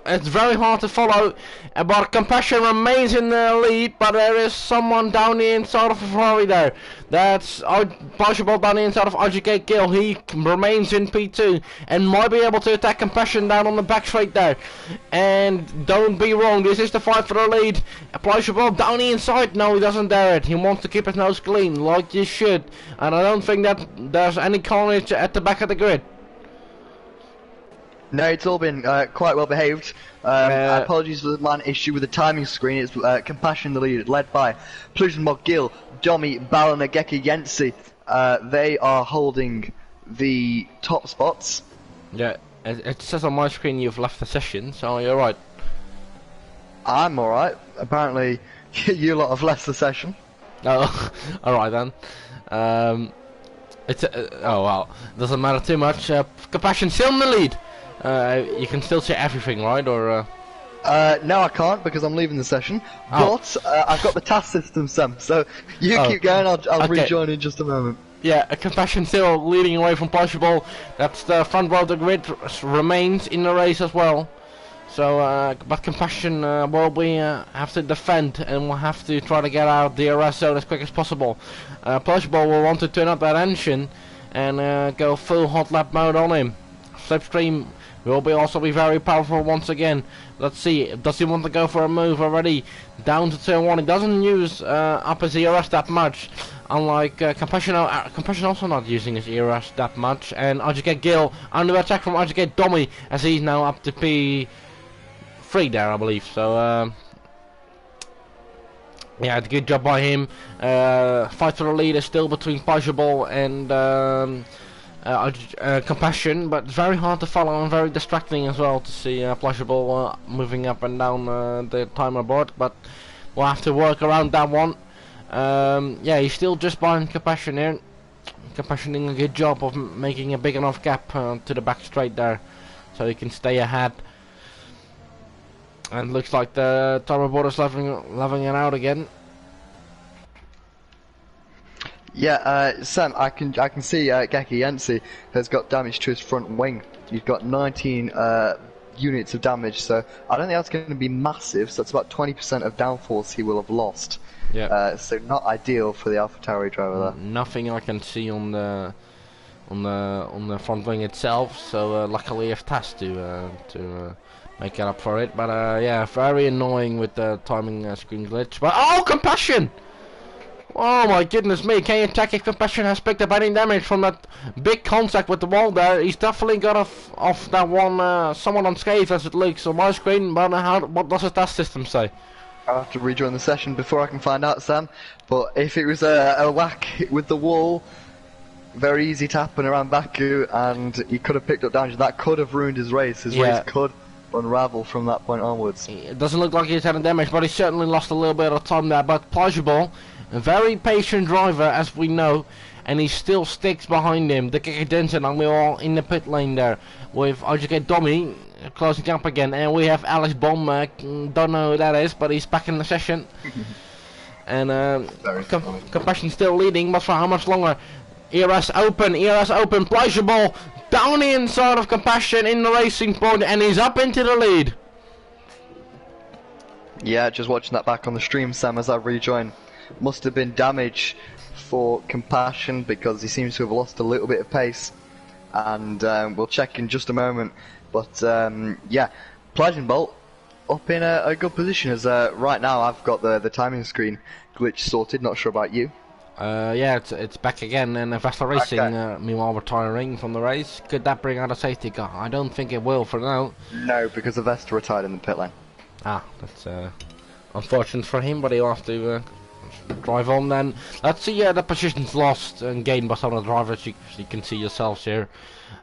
It's very hard to follow, but Compassion remains in the lead, but there is someone down the inside of Ferrari there. That's possible down the inside of RGK Gill. He remains in P2 and might be able to attack Compassion down on the back straight there. And don't be wrong, this is the fight for the lead. Possible down the inside. No, he doesn't dare it. He wants to keep his nose clean, like you should. And I don't think that there's any carnage at the back of the grid. No, it's all been quite well behaved. Apologies for the man issue with the timing screen. It's Compassion the lead, led by Pluton Mogil, Domi, Balana, Geki, Yensi. They are holding the top spots. Yeah, it says on my screen you've left the session, so you're right. I'm alright. Apparently, you lot have left the session. Oh, alright then. It's oh well, doesn't matter too much. Compassion still in the lead. You can still say everything, right? Or no, I can't because I'm leaving the session. Oh. But I've got the task system, Sam. So you keep going. I'll okay. rejoin in just a moment. Yeah, a Compassion still leading away from Possible. That's the front row of the grid remains in the race as well. So, but Compassion will be have to defend and will have to try to get out of the DRS zone as quick as possible. Possible will want to turn up that engine and go full hot lap mode on him. Slipstream will also be very powerful once again. Let's see, does he want to go for a move already down to turn 1? He doesn't use up his ERS that much, unlike Compassion. Compassion also not using his ERS that much. And RGK Gill under attack from RGK Domi as he's now up to P3 there, I believe. So yeah, good job by him. Fight for the lead is still between Possible and Compassion, but very hard to follow and very distracting as well to see Possible moving up and down the timer board, but we'll have to work around that one. Yeah, he's still just behind Compassion here. Compassion doing a good job of making a big enough gap to the back straight there, so he can stay ahead. And looks like the timer board is leveling it out again. Yeah, Sam, I can see Geki Yensi has got damage to his front wing. He's got 19 units of damage, so I don't think that's going to be massive. So that's about 20% of downforce he will have lost. Yeah. So not ideal for the AlphaTauri driver there. Nothing I can see on the front wing itself. So luckily, I've tasked to make it up for it. But yeah, very annoying with the timing screen glitch. But oh, Compassion! Oh my goodness me, can you attack if Compassion has picked up any damage from that big contact with the wall there? He's definitely got off that one, somewhat unscathed as it looks on my screen, but what does the task system say? I'll have to rejoin the session before I can find out, Sam. But if it was a whack with the wall, very easy to happen around Baku, and he could have picked up damage. That could have ruined his race. His race could unravel from that point onwards. It doesn't look like he's had any damage, but he certainly lost a little bit of time there. But Pleasurable, a very patient driver, as we know, and he still sticks behind him. The kicker Denton, and we're all in the pit lane there. with RJK Domi closing up again, and we have Alex Bomb. Don't know who that is, but he's back in the session. And Compassion still leading, but for how much longer? ERS open, Pleasurable down the inside of Compassion in the racing point, and he's up into the lead. Yeah, just watching that back on the stream, Sam, as I rejoin. Must have been damage for Compassion because he seems to have lost a little bit of pace. And we'll check in just a moment. But yeah, Bolt up in a good position as right now I've got the timing screen glitch sorted. Not sure about you. Yeah, it's back again, and Vesta Racing meanwhile retiring from the race. Could that bring out a safety car? I don't think it will for now. No, because Vesta retired in the pit lane. Ah, that's unfortunate for him, but he'll have to drive on then. Let's see the positions lost and gained by some of the drivers. You can see yourselves here.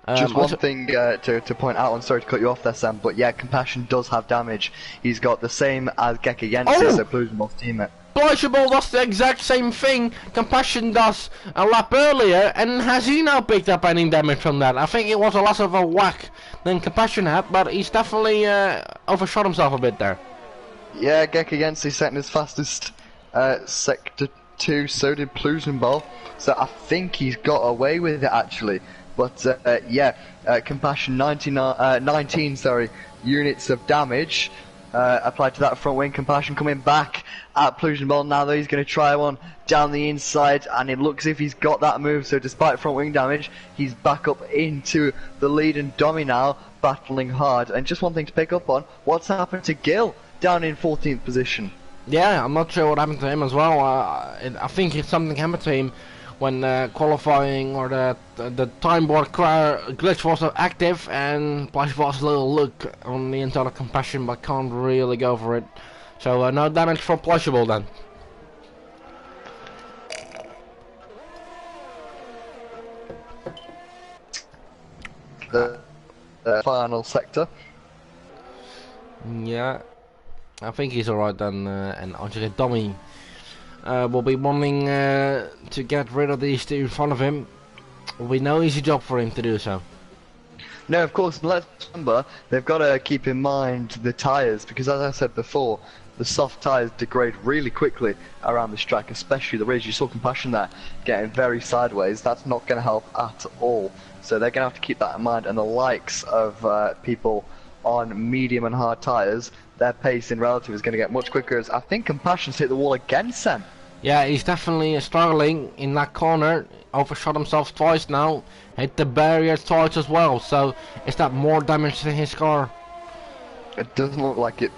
Just one thing to point out, I'm sorry to cut you off there, Sam, but yeah, Compassion does have damage. He's got the same as Gek Yensi, so Plusmo's teammate. Pleasurable does the exact same thing Compassion does a lap earlier, and has he now picked up any damage from that? I think it was a less of a whack than Compassion had, but he's definitely overshot himself a bit there. Yeah, Gek Yensi setting his fastest sector 2, so did Plusmo, so I think he's got away with it actually. But yeah, Compassion 19 units of damage applied to that front wing. Compassion coming back at Plusmo now though. He's going to try one down the inside, and it looks as if he's got that move. So despite front wing damage, he's back up into the lead, and Domi now battling hard. And just one thing to pick up on, what's happened to Gil down in 14th position? Yeah, I'm not sure what happened to him as well. I think something happened to him when qualifying, or the time board glitch was active, and Plash was a little look on the inside of Compassion, but can't really go for it. So no damage for Plashable then. The final sector. Yeah, I think he's alright then, and RJK Domi will be wanting to get rid of these two in front of him. Will be no easy job for him to do so. No, of course, let's remember, they've got to keep in mind the tyres, because as I said before, the soft tyres degrade really quickly around this track, especially the ridge. You saw Compassion there getting very sideways. That's not going to help at all. So they're going to have to keep that in mind, and the likes of people on medium and hard tyres, their pace in relative is going to get much quicker, as I think Compassion's hit the wall again, Sam. Yeah, he's definitely struggling in that corner. Overshot himself twice now. Hit the barrier twice as well. So is that more damage to his car? It doesn't look like it.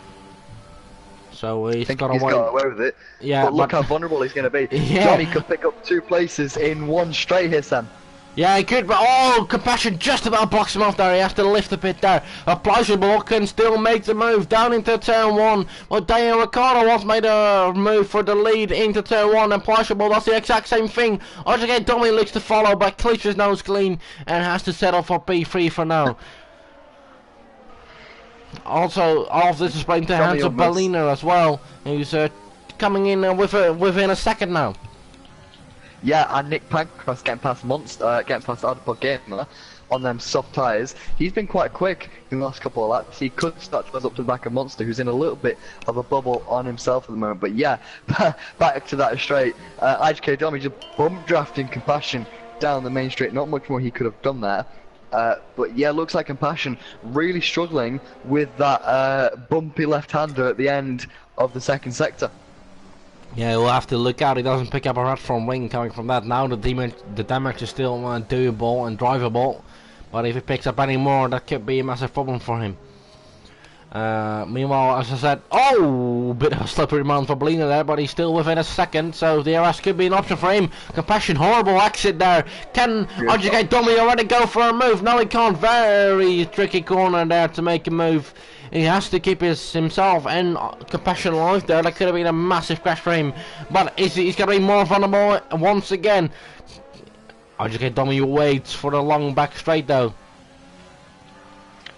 So he's got away with it. Yeah, but look how vulnerable he's going to be. Yeah. Johnny could pick up 2 places in one straight here, Sam. Yeah, he could, but oh, Compassion just about blocks him off there. He has to lift a bit there. A Pleasurable can still make the move down into turn 1. Well, Daniel Ricciardo once made a move for the lead into turn 1, and Pleasurable does the exact same thing. RJK Domi looks to follow, but keeps his nose clean and has to settle for P3 for now. Also, all of this is playing to hands of Bellina as well, who's coming in within a second now. Yeah, and Nick Pancras getting past Ardipod Gamer on them soft tyres. He's been quite quick in the last couple of laps. He could start to close up to the back of Monster, who's in a little bit of a bubble on himself at the moment. But yeah, back to that straight. IGK Domi just bump drafting Compassion down the main straight. Not much more he could have done there. But yeah, looks like Compassion really struggling with that bumpy left-hander at the end of the second sector. Yeah, we'll have to look out he doesn't pick up a red from wing coming from that. Now the damage is still doable and drivable, but if he picks up any more, that could be a massive problem for him. Meanwhile, as I said, oh, bit of a slippery mount for Bellina there, but he's still within a second, so the RS could be an option for him. Compassion, horrible exit there. Can RJK Domi already go for a move? No, he can't. Very tricky corner there to make a move. He has to keep himself and Compassion alive there. That could have been a massive crash for him, but he's going to be more vulnerable once again. RJK Domi waits for the long back straight though.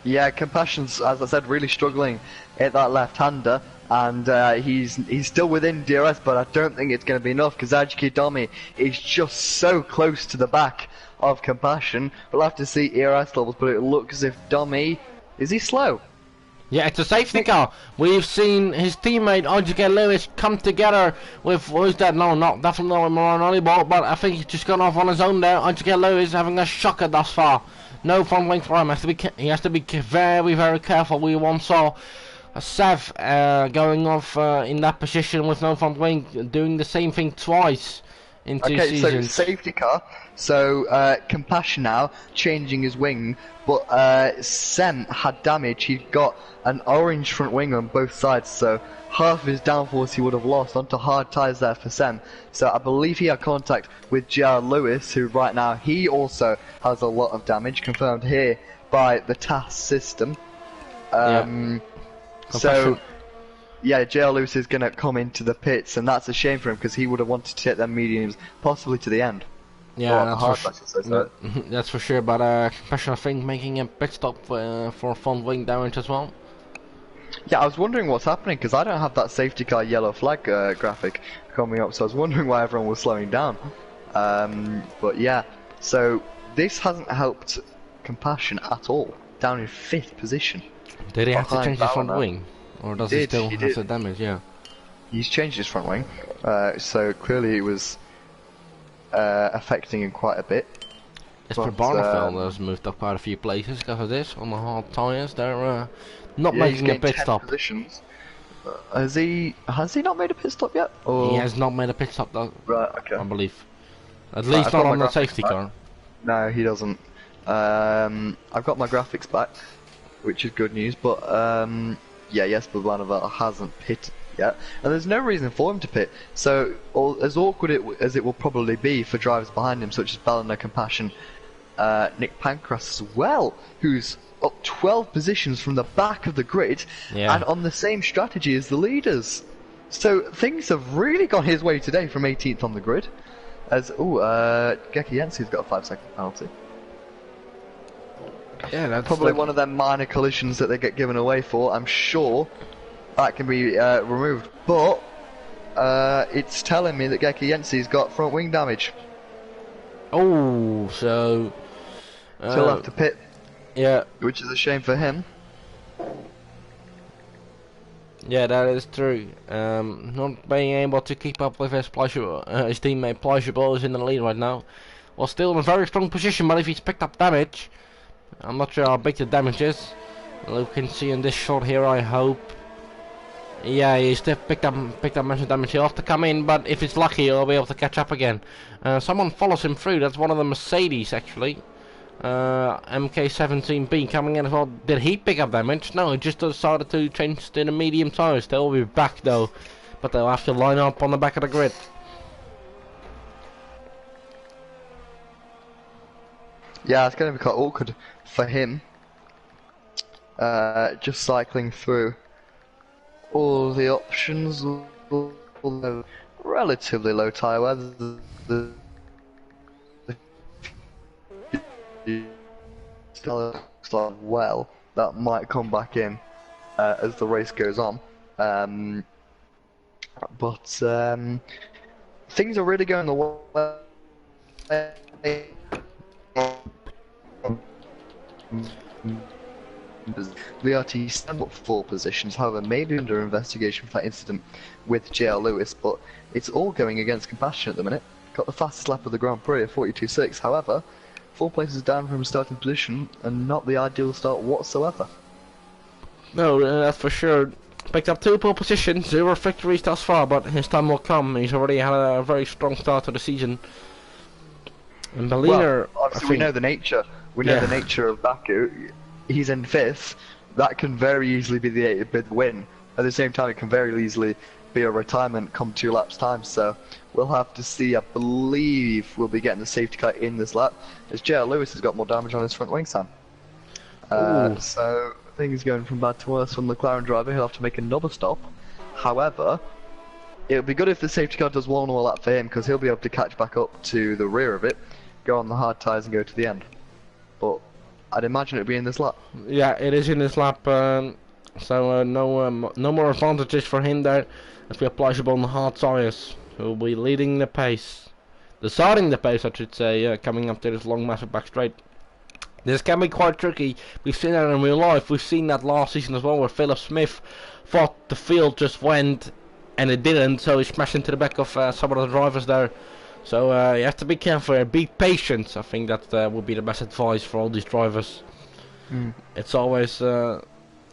Yeah, Compassion's, as I said, really struggling at that left-hander. and he's still within DRS, but I don't think it's going to be enough because Ajiki Domi is just so close to the back of Compassion. We'll have to see ERS levels, but it looks as if Domi is he slow? Yeah, it's a safety car. We've seen his teammate Ajike Lewis come together with, who's that? No, not definitely not with Moran Olibor, but I think he's just gone off on his own there. Ajike Lewis having a shocker thus far. No front wing for him. He has to be very, very careful. We once saw a Sev going off in that position with no front wing, doing the same thing twice in 2 seasons. So safety car. So Compassion now changing his wing, but Sem had damage. He got an orange front wing on both sides, so half of his downforce he would have lost onto hard tyres there for Sem. So I believe he had contact with JR Lewis, who right now he also has a lot of damage confirmed here by the TAS system. So yeah, JR Lewis is going to come into the pits, and that's a shame for him because he would have wanted to take them mediums possibly to the end. Yeah, that's for sure. But Compassion, I think, making a pit stop for front wing damage as well. Yeah, I was wondering what's happening because I don't have that safety car yellow flag graphic coming up, so I was wondering why everyone was slowing down. But yeah, so this hasn't helped Compassion at all. Down in 5th position. Did he have to change his front wing, or does he still have the damage? Yeah, he's changed his front wing, so clearly it was affecting him quite a bit. Jesper Barneveld has moved up quite a few places because of this on the hard tyres. They're not making a pit stop. Positions. Has he not made a pit stop yet? Or? He has not made a pit stop though. Right, okay. I believe. At least not on the safety car. No, he doesn't. I've got my graphics back, which is good news, but yeah, Jesper Barneveld hasn't pitted yet, and there's no reason for him to pit. So, as awkward as it will probably be for drivers behind him, such as Ballina, Compassion, Nick Pancras as well, who's up 12 positions from the back of the grid, and on the same strategy as the leaders. So things have really gone his way today from 18th on the grid. As Geki Jensen's got a 5-second penalty. Yeah, that's probably one of them minor collisions that they get given away for. I'm sure that can be removed, but it's telling me that Geki Jensen's got front wing damage. Oh, so he'll have to pit. Yeah, which is a shame for him. Yeah, that is true. Not being able to keep up with his teammate Pleasurable is in the lead right now. Well, still in a very strong position, but if he's picked up damage, I'm not sure how big the damage is. We can see in this shot here, I hope. Yeah, he's still picked up massive damage. He'll have to come in, but if he's lucky, he'll be able to catch up again. Someone follows him through. That's one of the Mercedes, actually. MK17B coming in as well. Did he pick up damage? No, he just decided to change to the medium tires. They'll be back though, but they'll have to line up on the back of the grid. Yeah, it's going to be quite awkward for him. Just cycling through all the options, although relatively low tyre weather. Still looks like well that might come back in as the race goes on, but things are really going the way. VRT stand up 4 positions, however, maybe under investigation for that incident with JL Lewis, but it's all going against Compassion at the minute. Got the fastest lap of the Grand Prix at 42.6, however, 4 places down from starting position and not the ideal start whatsoever. No, that's for sure. Picked up 2 pole positions, 0 victories thus far, but his time will come. He's already had a very strong start to the season. And Bellina, well, obviously we know the nature. We know the nature of Baku. He's in 5th. That can very easily be the win. At the same time, it can very easily be a retirement come 2 laps time. So we'll have to see. I believe we'll be getting the safety car in this lap, as JL Lewis has got more damage on his front wing, Sam. So things going from bad to worse from the McLaren driver. He'll have to make another stop. However, it would be good if the safety car does one more lap for him, because he'll be able to catch back up to the rear of it, go on the hard tyres and go to the end. But I'd imagine it'd be in this lap. Yeah, it is in this lap. So no more advantages for him there. As we apply on the hard tyres, who will be leading the pace, deciding the pace, I should say, coming up to this long, massive back straight. This can be quite tricky. We've seen that in real life. We've seen that last season as well, where Philip Smith thought the field just went, and it didn't. So he smashed into the back of some of the drivers there. So you have to be careful here. Be patient. I think that would be the best advice for all these drivers. It's always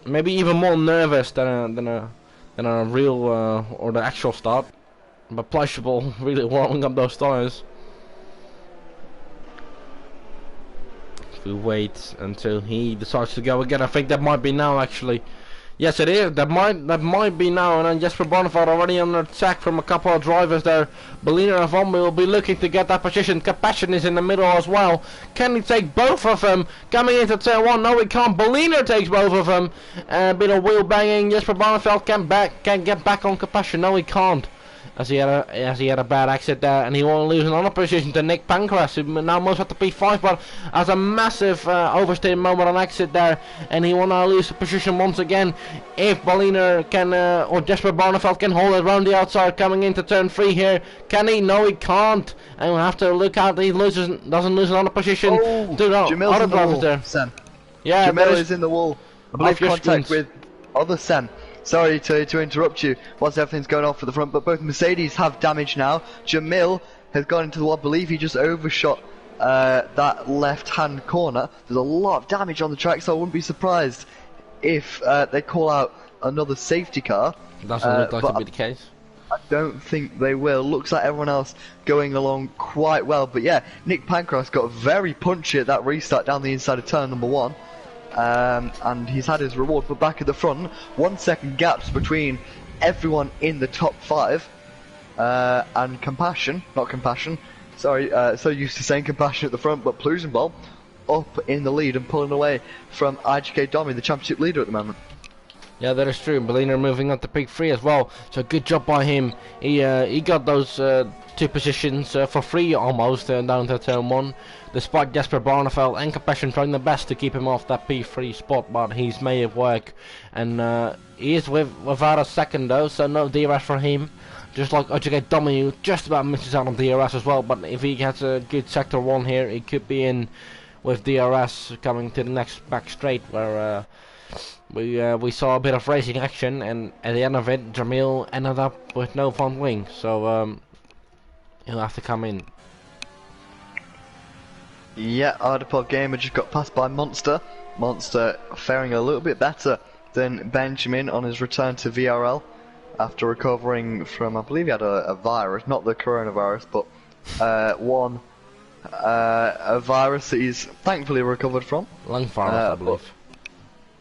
maybe even more nervous than a real or the actual start. But Pleasurable really warming up those tires. If we wait until he decides to go again, I think that might be now actually. Yes, it is. That might be now. And then Jesper Bonneveld already under attack from a couple of drivers there. Bellina and Von will be looking to get that position. Compassion is in the middle as well. Can he take both of them? Coming into turn 1. No, he can't. Bellina takes both of them. A bit of wheel banging. Jesper Bonneveld can get back on Compassion. No, he can't. As he had a bad exit there, and he won't lose another position to Nick Pancras, who now moves up to P5, but has a massive oversteer moment on exit there, and he will now lose the position once again. If Bellina can, or Jesper Barneveld can hold it around the outside, coming into turn 3 here, can he? No, he can't, and we'll have to look out. He doesn't lose another position to the other drivers there. Sam. Yeah, Jamil is in the wall. I believe contact with other Sam. Sorry to interrupt you whilst everything's going on for the front, but both Mercedes have damage now. Jamil has gone into the wall. I believe he just overshot that left-hand corner. There's a lot of damage on the track, so I wouldn't be surprised if they call out another safety car. Doesn't look like to be the case. I don't think they will. Looks like everyone else going along quite well. But yeah, Nick Pancras got very punchy at that restart down the inside of turn number 1. And he's had his reward, but back at the front, 1 second gaps between everyone in the top 5 and Compassion, not Compassion, sorry, so used to saying Compassion at the front, but Plusenball up in the lead and pulling away from IGK Domi, the championship leader at the moment. Yeah, that is true. Bellina moving up to P3 as well, so good job by him. He got those 2 positions for free almost down to turn 1, despite Jesper Barneveld and Compassion trying their best to keep him off that P3 spot, but he's made it work, and he is without a second though, so no DRS for him. Just like IGK Domi, who just about misses out on DRS as well, but if he gets a good sector 1 here, he could be in with DRS coming to the next back straight, where we saw a bit of racing action, and at the end of it, Jamil ended up with no front wing, so he'll have to come in. Yeah, Ardipod Gamer just got passed by Monster. Monster faring a little bit better than Benjamin on his return to VRL after recovering from, I believe he had a virus, not the coronavirus, but a virus that he's thankfully recovered from. Lung virus, I believe.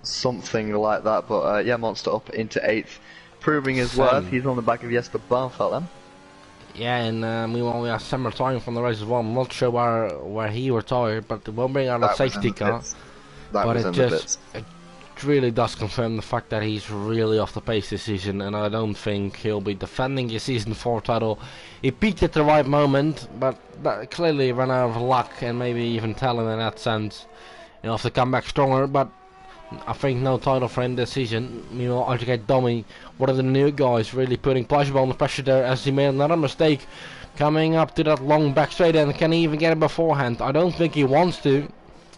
Something like that, but yeah, Monster up into 8th, proving his worth. He's on the back of Jesper Barneveld then. Yeah, and meanwhile we have Sam retiring from the race as well. I'm not sure where he retired, but they won't bring out a safety car. But it really does confirm the fact that he's really off the pace this season, and I don't think he'll be defending his season 4 title. He peaked at the right moment, but that clearly ran out of luck and maybe even talent in that sense. He'll have to come back stronger, but I think no title for him this season. Meanwhile, IGK Domi, one of the new guys, really putting Pleasurable under pressure there as he made another mistake coming up to that long back straight, and can he even get it beforehand? I don't think he wants to.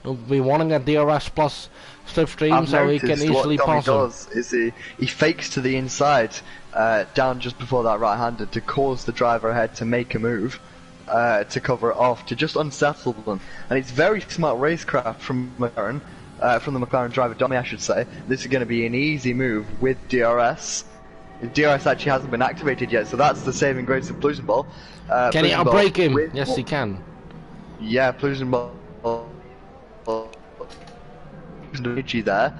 He'll be wanting that DRS plus slipstream, so he can easily pass him. What Domi does is he fakes to the inside down just before that right-hander to cause the driver ahead to make a move to cover it off, to just unsettle them. And it's very smart racecraft from McLaren. From the McLaren driver, Domi, I should say. This is going to be an easy move with DRS. DRS actually hasn't been activated yet, so that's the saving grace of Plusenball. Can he outbrake him? Yes, he can. Yeah, Plusenball there.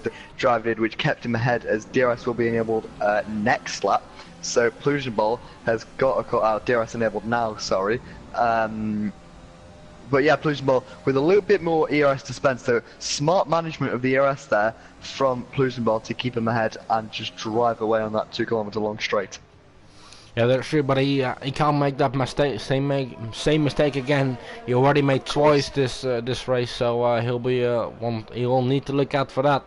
The driver did, which kept him ahead as DRS will be enabled next lap. So Plusenball has got a cut out. DRS enabled now, sorry. But yeah, Plusenball with a little bit more ERS to spend, so smart management of the ERS there from Plusenball to keep him ahead and just drive away on that 2 kilometer long straight. Yeah, that's true, but he can't make that mistake, same mistake again. He already made twice this race, so he will need to look out for that.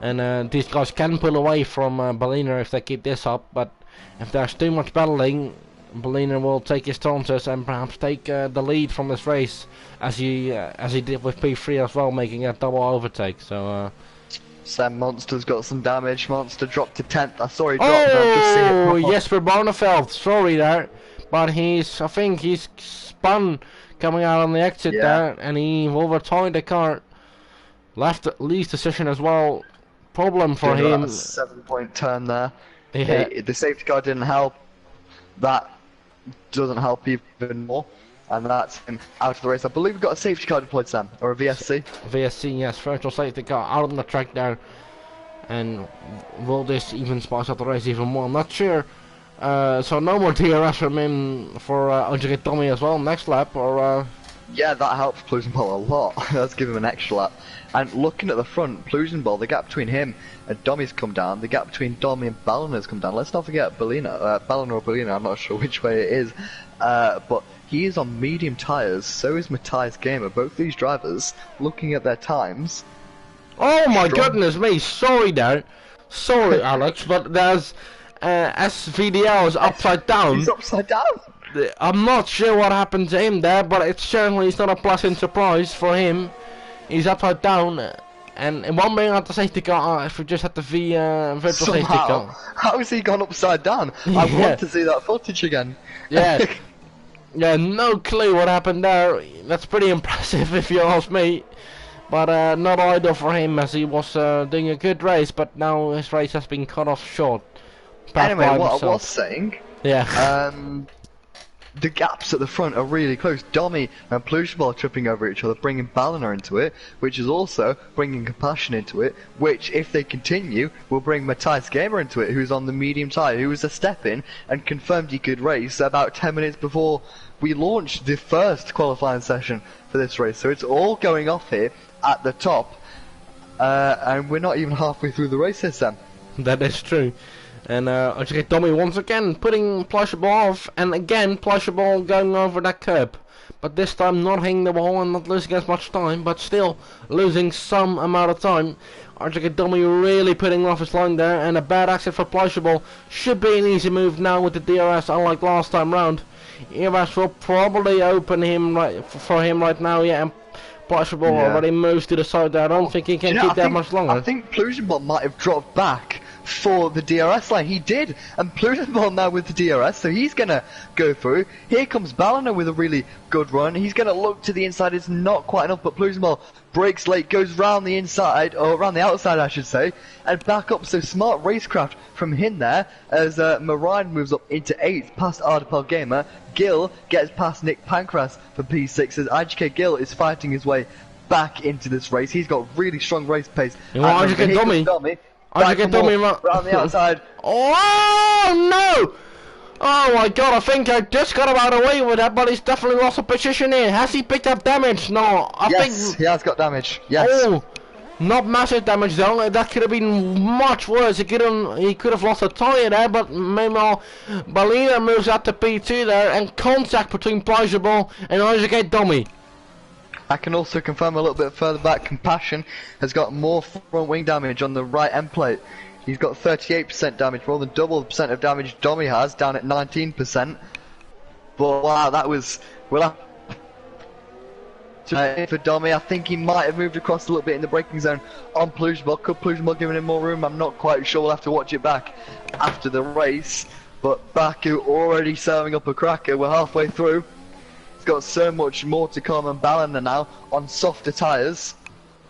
And these guys can pull away from Berliner if they keep this up, but if there's too much battling, Berliner will take his chances and perhaps take the lead from this race, as he did with P3 as well, making a double overtake. So. Sam Monster's got some damage. Monster dropped to 10th. I saw he dropped. I've just seen it. Oh, Jesper Barneveld, sorry there, but I think he's spun coming out on the exit there, and he overturned the car. Left lead decision as well. Problem for him. A 7-point turn there. Yeah. The safety car didn't help. That doesn't help even more. And that's him out of the race. I believe we've got a safety car deployed, Sam, or a VSC. VSC, yes, virtual safety car out on the track there. And will this even spice up the race even more? I'm not sure. So no more DRS from him for Ajay Tommy as well next lap, or. Yeah, that helps Plusenball a lot. Let's give him an extra lap. And looking at the front, Plusenball, the gap between him and Dommy's come down. The gap between Dommy and Balliner's come down. Let's not forget Balliner or Balliner, I'm not sure which way it is. But he is on medium tyres, so is Matthias Gamer. Both these drivers, looking at their times... Oh my goodness me, sorry there. Sorry Alex, but there's SVDL is upside down. He's upside down? I'm not sure what happened to him there, but it's certainly not a pleasant surprise for him. He's upside down, and it won't bring out the safety car if we just had the virtual safety car. How has he gone upside down? I want to see that footage again. Yeah. Yeah, no clue what happened there. That's pretty impressive if you ask me. But not ideal for him, as he was doing a good race, but now his race has been cut off short. Anyway, what I was saying... Yeah. The gaps at the front are really close. Dommy and Plushball are tripping over each other, bringing Balliner into it, which is also bringing Compassion into it, which, if they continue, will bring Matthias Gamer into it, who's on the medium tyre, who was a step-in and confirmed he could race about 10 minutes before we launched the first qualifying session for this race. So it's all going off here at the top, and we're not even halfway through the race here, Sam. That is true. And Ajay Tommy once again putting Pleasurable off, and again Pleasurable going over that curb. But this time not hitting the wall and not losing as much time, but still losing some amount of time. Ajay Tommy really putting off his line there, and a bad exit for Pleasurable should be an easy move now with the DRS, unlike last time round. ERS will probably open him for him right now, yeah, and Pleasurable already moves to the side there. I don't think he can keep that much longer. I think Plusenball might have dropped back for the DRS line. He did, and Plusenball now with the DRS, so he's gonna go through. Here comes Balliner with a really good run. He's gonna look to the inside. It's not quite enough, but Plusenball breaks late, goes round the inside, or around the outside I should say, and back up. So smart racecraft from him there, as Marine moves up into 8th past Ardapel Gamer. Gill gets past Nick Pancras for P6 as IGK Gill is fighting his way back into this race. He's got really strong race pace. IGK Dummy. IGK Dummy around the outside. Oh no! Oh my god, I think I just got about away with that, but he's definitely lost a position here. Has he picked up damage? No, I think... he has got damage. Yes. Oh, not massive damage though. That could have been much worse. He could have lost a tyre there, but meanwhile, Balina moves out to P2 there, and contact between Pleasurable and IGK Dummy. I can also confirm a little bit further back, Compassion has got more front wing damage on the right end plate. He's got 38% damage, more than double the percent of damage Dommy has, down at 19%. But wow, that was... Well, for Dommy, I think he might have moved across a little bit in the braking zone on Plushball. Could Plushball giving him more room? I'm not quite sure. We'll have to watch it back after the race. But Baku already serving up a cracker. We're halfway through. He's got so much more to come, and Balliner now on softer tyres.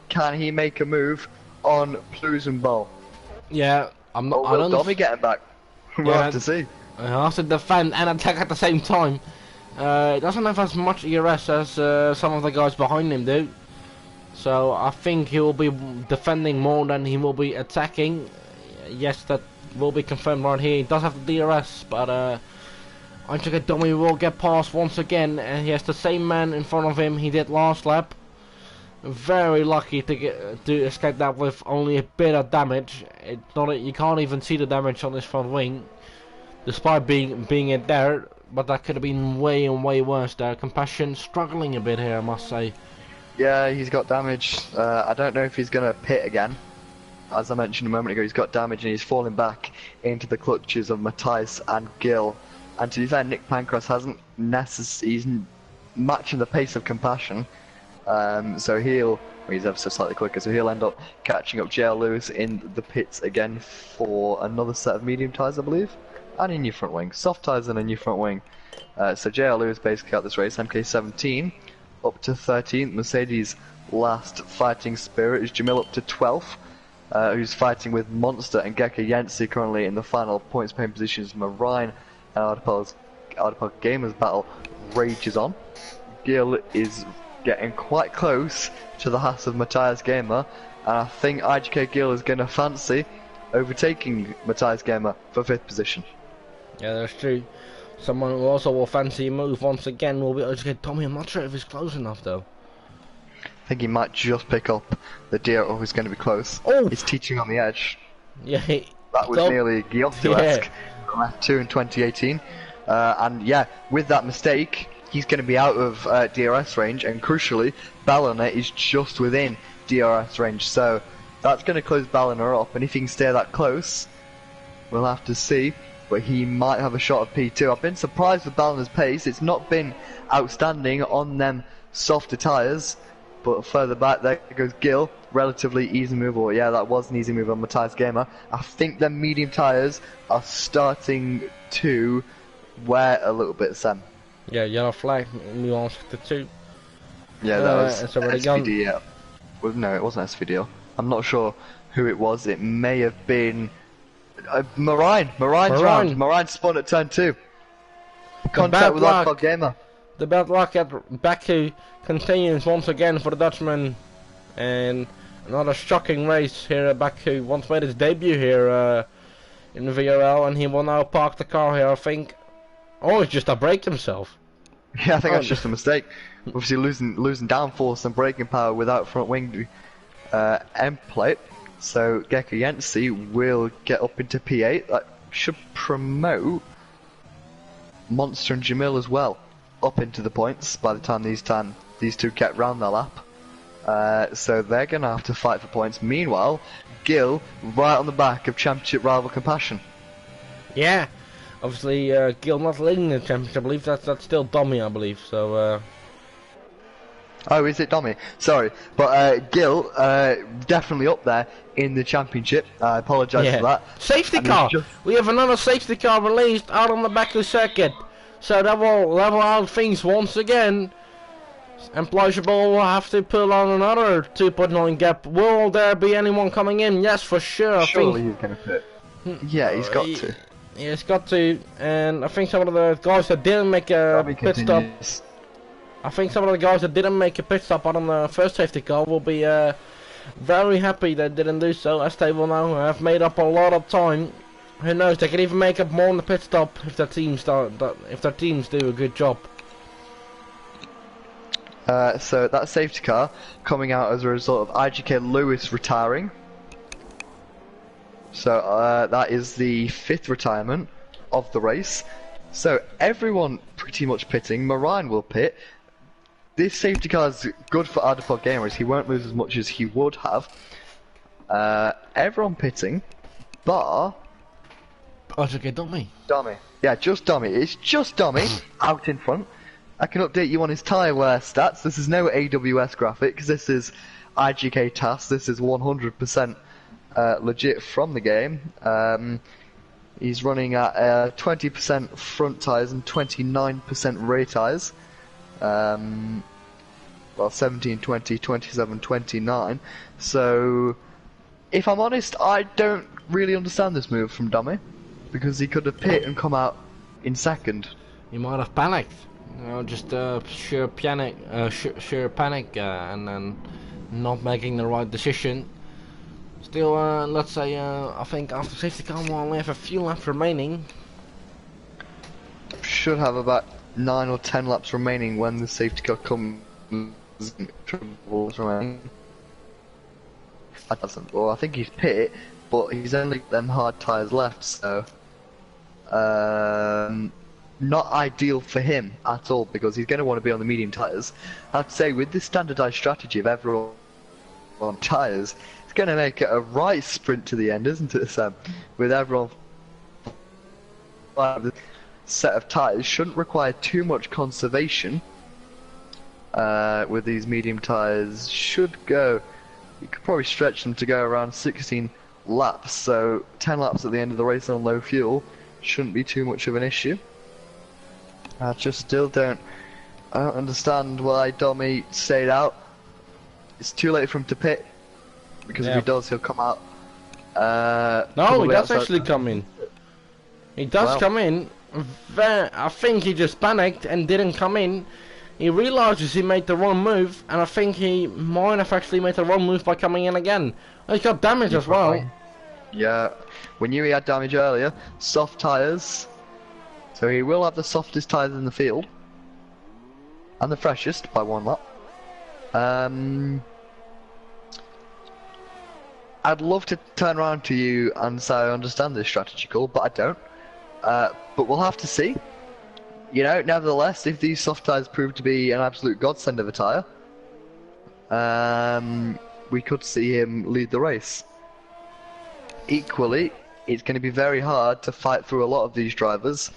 Can he make a move on Plusenball? Yeah, I'm not. I don't. Dommy getting back. We'll have to see. He has to defend and attack at the same time. He doesn't have as much ERS as some of the guys behind him do. So I think he will be defending more than he will be attacking. Yes, that will be confirmed right here. He does have the DRS, but I think Dummy will get past once again, and he has the same man in front of him he did last lap. Very lucky to escape that with only a bit of damage. You can't even see the damage on his front wing. despite being it there, but that could have been way and way worse there. Compassion struggling a bit here, I must say. Yeah, he's got damage. I don't know if he's going to pit again. As I mentioned a moment ago, he's got damage and he's falling back into the clutches of Matthias and Gil. And to be fair, Nick Pancras he's matching the pace of Compassion. So he's ever so slightly quicker, so he'll end up catching up JL Lewis in the pits again for another set of medium tyres, I believe. And a new front wing. Soft tyres and a new front wing. So JL Lewis basically out this race, MK17 up to 13th. Mercedes last fighting spirit is Jamil up to 12th. Who's fighting with Monster and Gecko Yancey currently in the final points paying positions. Marine and Ardipal Gamers battle rages on. Gil is getting quite close to the Haas of Matthias Gamer, and I think IGK Gil is going to fancy overtaking Matthias Gamer for 5th position. Yeah, that's true. Someone who also will fancy a move once again will be IGK Tommy. I'm not sure if he's close enough though. I think he might just pick up the Dero who's going to be close. Oh! He's teaching on the edge. Yeah, that was nearly Giotto-esque from F2 in 2018. And yeah, with that mistake, he's going to be out of DRS range, and crucially, Ballina is just within DRS range. So that's going to close Ballina up, and if he can stay that close, we'll have to see. But he might have a shot at P2. I've been surprised with Ballina's pace. It's not been outstanding on them softer tyres. But further back, there goes Gil. Relatively easy move. Or yeah, that was an easy move on Matthias Gamer. I think the medium tyres are starting to wear a little bit, Sam. Yeah, yellow flag. We on sector 2. Yeah, that was it's already gone. SVD. Well, no, it wasn't SVD. I'm not sure who it was. It may have been Marine. Marine's round. Marine spun at turn 2. Contact with Ardipal Gamer. The bad luck at Baku continues once again for the Dutchman, and another shocking race here at Baku. Once made his debut here in the VRL, and he will now park the car here, I think. Oh, he's just braked himself. Yeah, I think that's just a mistake. Obviously losing downforce and braking power without front wing end plate. So Gecko Yancey will get up into P8. That should promote Monster and Jamil as well up into the points by the time these two get round their lap. So they're going to have to fight for points. Meanwhile, Gil right on the back of championship rival Compassion. Yeah, obviously Gil not leading the championship. I believe that's still Dommy, I believe. So. Oh, is it Dommy? Sorry, but Gil definitely up there in the championship. I apologise for that. Safety car. We have another safety car released out on the Baku circuit. So that will level out things once again. And Pleasurable will have to pull on another 2.9 gap. Will there be anyone coming in? Yes, for sure. Surely he's going to fit. Yeah, he's got to. Yeah, he's got to. And I think some of the guys that didn't make a pit stop. I think some of the guys that didn't make a pit stop on the first safety car will be very happy they didn't do so, as they will now have made up a lot of time. Who knows? They can even make up more on the pit stop if their teams do a good job. So that safety car coming out as a result of IGK Lewis retiring. So that is the 5th retirement of the race. So everyone pretty much pitting. Marine will pit. This safety car is good for Ardipal Gamers. He won't lose as much as he would have. Everyone pitting, bar IGK Dommy. Dommy. Yeah, just Dommy. It's just Dommy out in front. I can update you on his tyre wear stats. This is no AWS graphics. This is IGK TAS. This is 100% legit from the game. He's running at 20% front tyres and 29% rear tyres. Well, 17, 20, 27, 29. So, if I'm honest, I don't really understand this move from Dommy, because he could have pit and come out in second. He might have panicked. You know, just sheer panic, and then not making the right decision. Still, let's say, I think after safety car we'll only have a few laps remaining. Should have about 9 or 10 laps remaining when the safety car comes. Remaining. That doesn't. Well, I think he's pit, but he's only got them hard tyres left, so not ideal for him at all because he's going to want to be on the medium tyres. I'd say with this standardised strategy of everyone on tyres, it's going to make it a right sprint to the end, isn't it, Sam? With everyone the set of tyres shouldn't require too much conservation. With these medium tyres, should go. You could probably stretch them to go around 16 laps, so 10 laps at the end of the race on low fuel shouldn't be too much of an issue. I just still don't understand why Domi stayed out. It's too late for him to pit, because if he does, he'll come out. No, he does actually come in. He does come in. I think he just panicked and didn't come in. He realizes he made the wrong move, and I think he might have actually made the wrong move by coming in again. He got damage as well. Yeah, we knew he had damage earlier. Soft tyres. So he will have the softest tyres in the field. And the freshest by 1 lap. I'd love to turn around to you and say I understand this strategy call, but I don't. But we'll have to see. You know, nevertheless, if these soft tyres prove to be an absolute godsend of a tyre, we could see him lead the race. Equally, it's going to be very hard to fight through a lot of these drivers,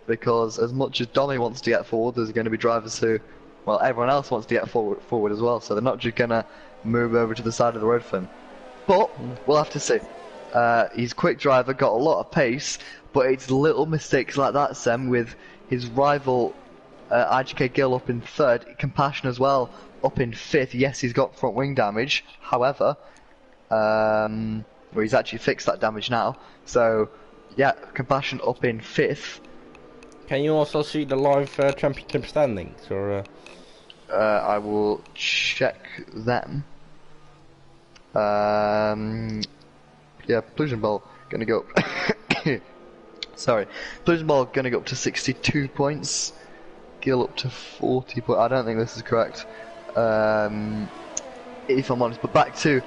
because as much as Domi wants to get forward, there's going to be drivers who, well, everyone else wants to get forward as well, so they're not just going to move over to the side of the road for him. But we'll have to see. He's a quick driver, got a lot of pace, but it's little mistakes like that, Sam, with his rival IGK Gill up in 3rd, Compassion as well up in 5th. Yes, he's got front wing damage, however, he's actually fixed that damage now. So, yeah, Compassion up in 5th. Can you also see the live championship standings, or? I will check them. Yeah, Pollution Ball gonna go. Sorry, Pollution Ball gonna go up to 62 points. Gill up to 40 points. I don't think this is correct. If I'm honest, but back to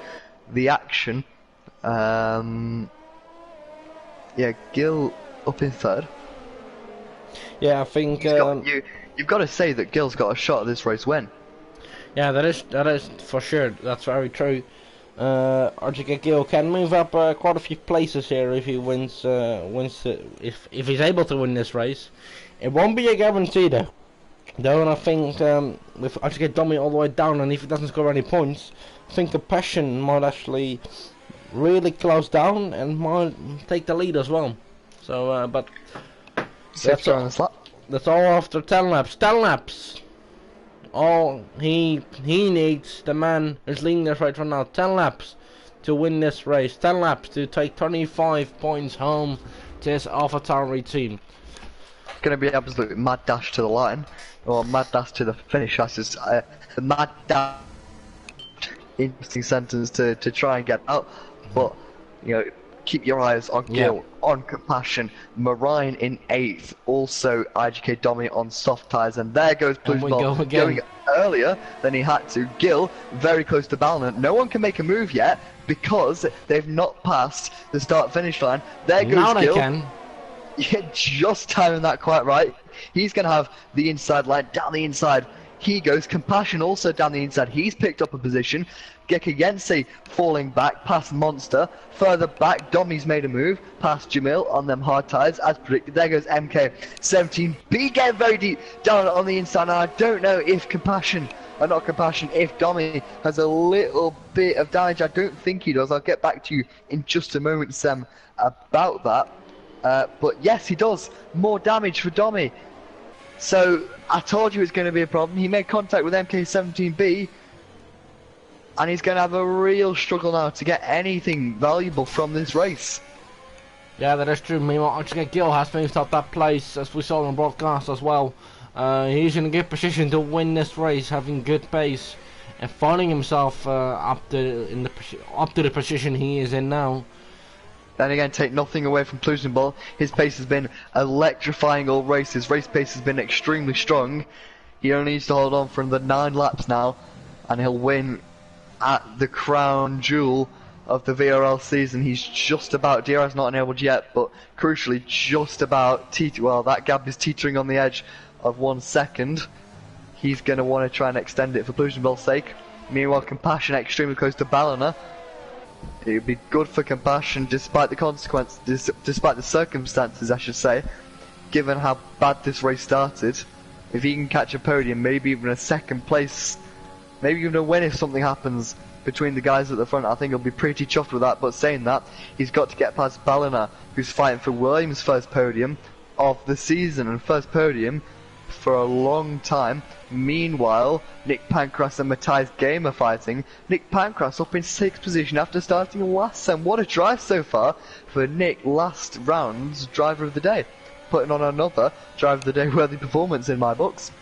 the action. Yeah, Gill up in 3rd. Yeah, I think you've got to say that Gill's got a shot at this race win. Yeah, that is for sure. That's very true. RGK Gill can move up quite a few places here if he wins. If he's able to win this race, it won't be a guarantee though. And I think with RGK Domi all the way down, and if he doesn't score any points, I think the passion might actually really close down and might take the lead as well. So, but that's all after 10 laps. 10 laps. All he needs, the man who's leading this race right now, 10 laps to win this race. 10 laps to take 25 points home to his AlphaTauri team. It's going to be an absolute mad dash to the line, or mad dash to the finish. That's just the mad dash. Interesting sentence to try and get out, but you know, keep your eyes on Gill, on Compassion, Marine in 8th, also IGK Domi on soft tyres, and there goes Plusball going earlier than he had to. Gill very close to Balnan. No one can make a move yet because they've not passed the start-finish line. There goes now Gill. They can. Yeah, just timing that quite right. He's going to have the inside line down the inside. He goes. Compassion also down the inside. He's picked up a position. Gekayense falling back past Monster. Further back, Domi's made a move past Jamil on them hard tyres as predicted. There goes MK17B getting very deep down on the inside. Now I don't know if if Domi has a little bit of damage. I don't think he does. I'll get back to you in just a moment, Sam, about that. But yes, he does. More damage for Domi. So I told you it's going to be a problem. He made contact with MK17B. And he's going to have a real struggle now to get anything valuable from this race. Yeah, that is true. Meanwhile, RGK Gill has moved up that place, as we saw on the broadcast as well. He's in a good position to win this race, having good pace and finding himself up to the position he is in now. Then again, take nothing away from Pluton Ball. His pace has been electrifying all race. His race pace has been extremely strong. He only needs to hold on for the 9 laps now, and he'll win at the crown jewel of the VRL season. He's just about, DRS not enabled yet, but crucially just about, well, that gap is teetering on the edge of 1 second. He's going to want to try and extend it for Plutonville's sake. Meanwhile, Compassion extremely close to Ballina. It would be good for Compassion despite the consequences, despite the circumstances, I should say, given how bad this race started. If he can catch a podium, maybe even a second place, maybe even a win if something happens between the guys at the front, I think he'll be pretty chuffed with that. But saying that, he's got to get past Ballina, who's fighting for Williams' first podium of the season and first podium for a long time. Meanwhile, Nick Pancras and Matthias Game are fighting. Nick Pancras up in 6th position after starting last, and what a drive so far for Nick, last round's driver of the day, putting on another driver of the day worthy performance in my books.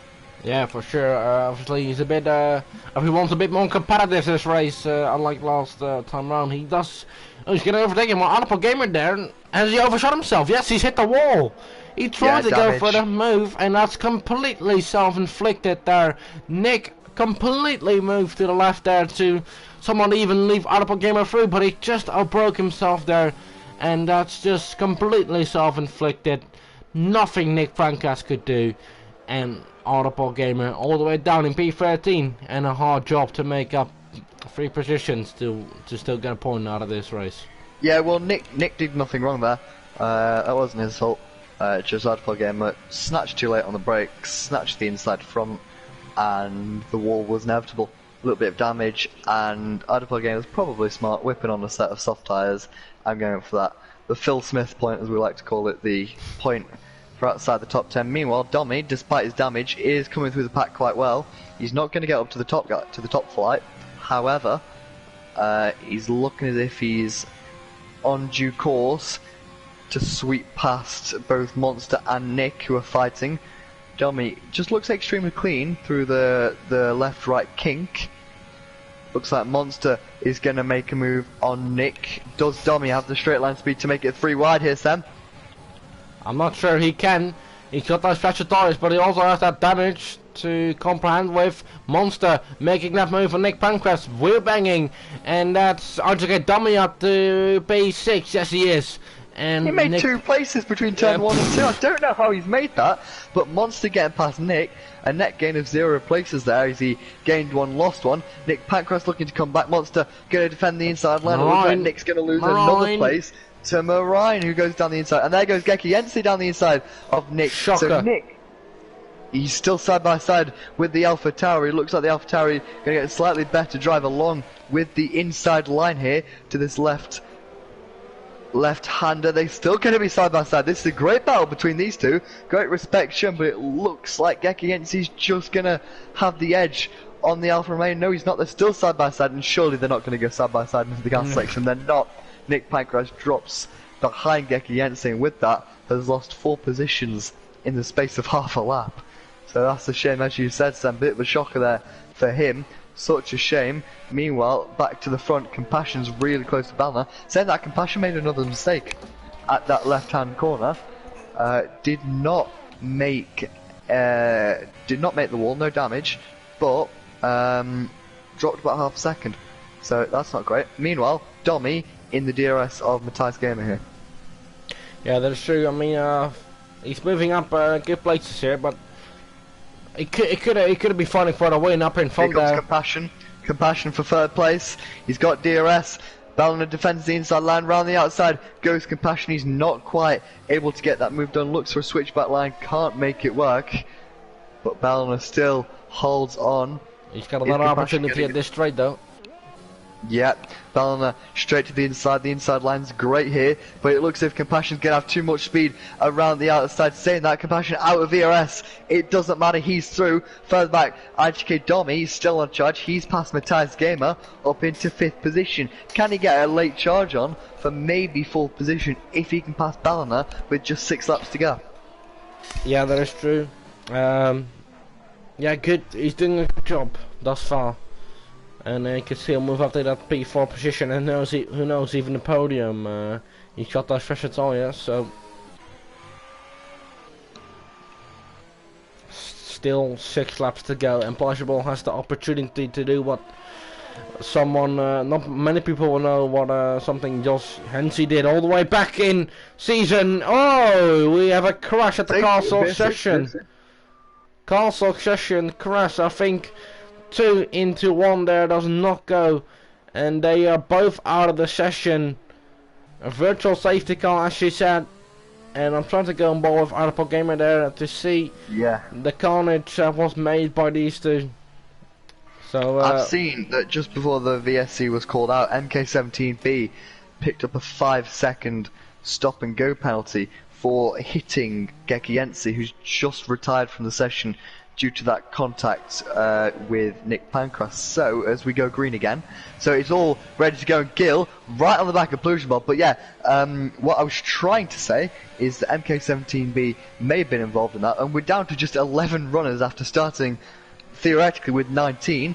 Yeah, for sure. Obviously, he's a bit. He wants a bit more competitive this race, unlike last time round. He does. Oh, he's going to overtake him. Well, Audible Gamer there, has he overshot himself? Yes, he's hit the wall. He tried to go for the move, and that's completely self-inflicted there. Nick completely moved to the left there to someone even leave Audible Gamer through, but he just outbroke himself there, and that's just completely self-inflicted. Nothing Nick Pancras could do, and Audible Gamer all the way down in P13, and a hard job to make up 3 positions to still get a point out of this race. Yeah, well, Nick did nothing wrong there. That wasn't his fault. Just Audible Gamer snatched too late on the brakes, snatched the inside front, and the wall was inevitable. A little bit of damage, and Audible Gamer was probably smart, whipping on a set of soft tyres. I'm going for that. The Phil Smith point, as we like to call it, the point for outside the top 10. Meanwhile, Domi, despite his damage, is coming through the pack quite well. He's not going to get up to the top flight. However, he's looking as if he's on due course to sweep past both Monster and Nick, who are fighting. Domi just looks extremely clean through the left-right kink. Looks like Monster is going to make a move on Nick. Does Domi have the straight line speed to make it 3 wide here, Sam? I'm not sure he can. He's got those trajectories, but he also has that damage to comprehend with. Monster making that move for Nick Pancras, wheel banging, and that's RJK Dummy up to P6. Yes, he is. And he made Nick... 2 places between turn 1 and 2. I don't know how he's made that, but Monster getting past Nick, a net gain of 0 places there as he gained 1, lost 1. Nick Pancras looking to come back. Monster going to defend the inside line. It looks like Nick's going to lose another place to Marine, who goes down the inside, and there goes Geki Yensi down the inside of Nick. Shocker. So Nick, he's still side by side with the Alpha Tauri. It looks like the Alpha Tauri going to get a slightly better drive along with the inside line here to this left-hander. They're still going to be side by side. This is a great battle between these two. Great respect shown, but it looks like Geki Yensi's just going to have the edge on the Alfa Romeo. No, he's not. They're still side by side, and surely they're not going to go side by side into the gas section. They're not. Nick Pancras drops behind Geki Yensi, and with that has lost 4 positions in the space of half a lap. So that's a shame, as you said, Sam. Bit of a shocker there for him. Such a shame. Meanwhile, back to the front, Compassion's really close to Ballina. Saying that, Compassion made another mistake at that left-hand corner. Did not make the wall, no damage, but dropped about half a second. So that's not great. Meanwhile, Domi in the DRS of Matthias Gamer here. Yeah, that's true. I mean, he's moving up good places here, but it could be fighting for the win up in front here comes there. Compassion for 3rd place. He's got DRS. Ballina defends the inside line, round the outside goes Compassion. He's not quite able to get that move done. Looks for a switchback line, can't make it work. But Ballina still holds on. He's got another opportunity at this straight though. Yep, Ballina straight to the inside. The inside line's great here, but it looks as if Compassion's going to have too much speed around the outside. Saying that, Compassion out of VRS. It doesn't matter, he's through. Further back, IGK Domi still on charge. He's past Matthias Gamer up into 5th position. Can he get a late charge on for maybe 4th position if he can pass Ballina with just 6 laps to go? Yeah, that is true. Yeah, good. He's doing a good job thus far. And you can see him move up to that P4 position, and who knows, even the podium. He's got those fresh tires, so still 6 laps to go, and Possible has the opportunity to do what someone, not many people will know what something Josh Hensey did all the way back in season. Oh, we have a crash at the castle session. Castle session crash. I think 2 into 1 there does not go, and they are both out of the session. A virtual safety car, as she said, and I'm trying to go on board with Article Gamer there to see the carnage that was made by these two. So I've seen that just before the VSC was called out, MK17B picked up a 5-second stop and go penalty for hitting Gekiensi, who's just retired from the session due to that contact with Nick Pancras. So, as we go green again, so it's all ready to go, and Gil right on the back of Pollution Bob. But yeah, what I was trying to say is that MK17B may have been involved in that, and we're down to just 11 runners after starting theoretically with 19.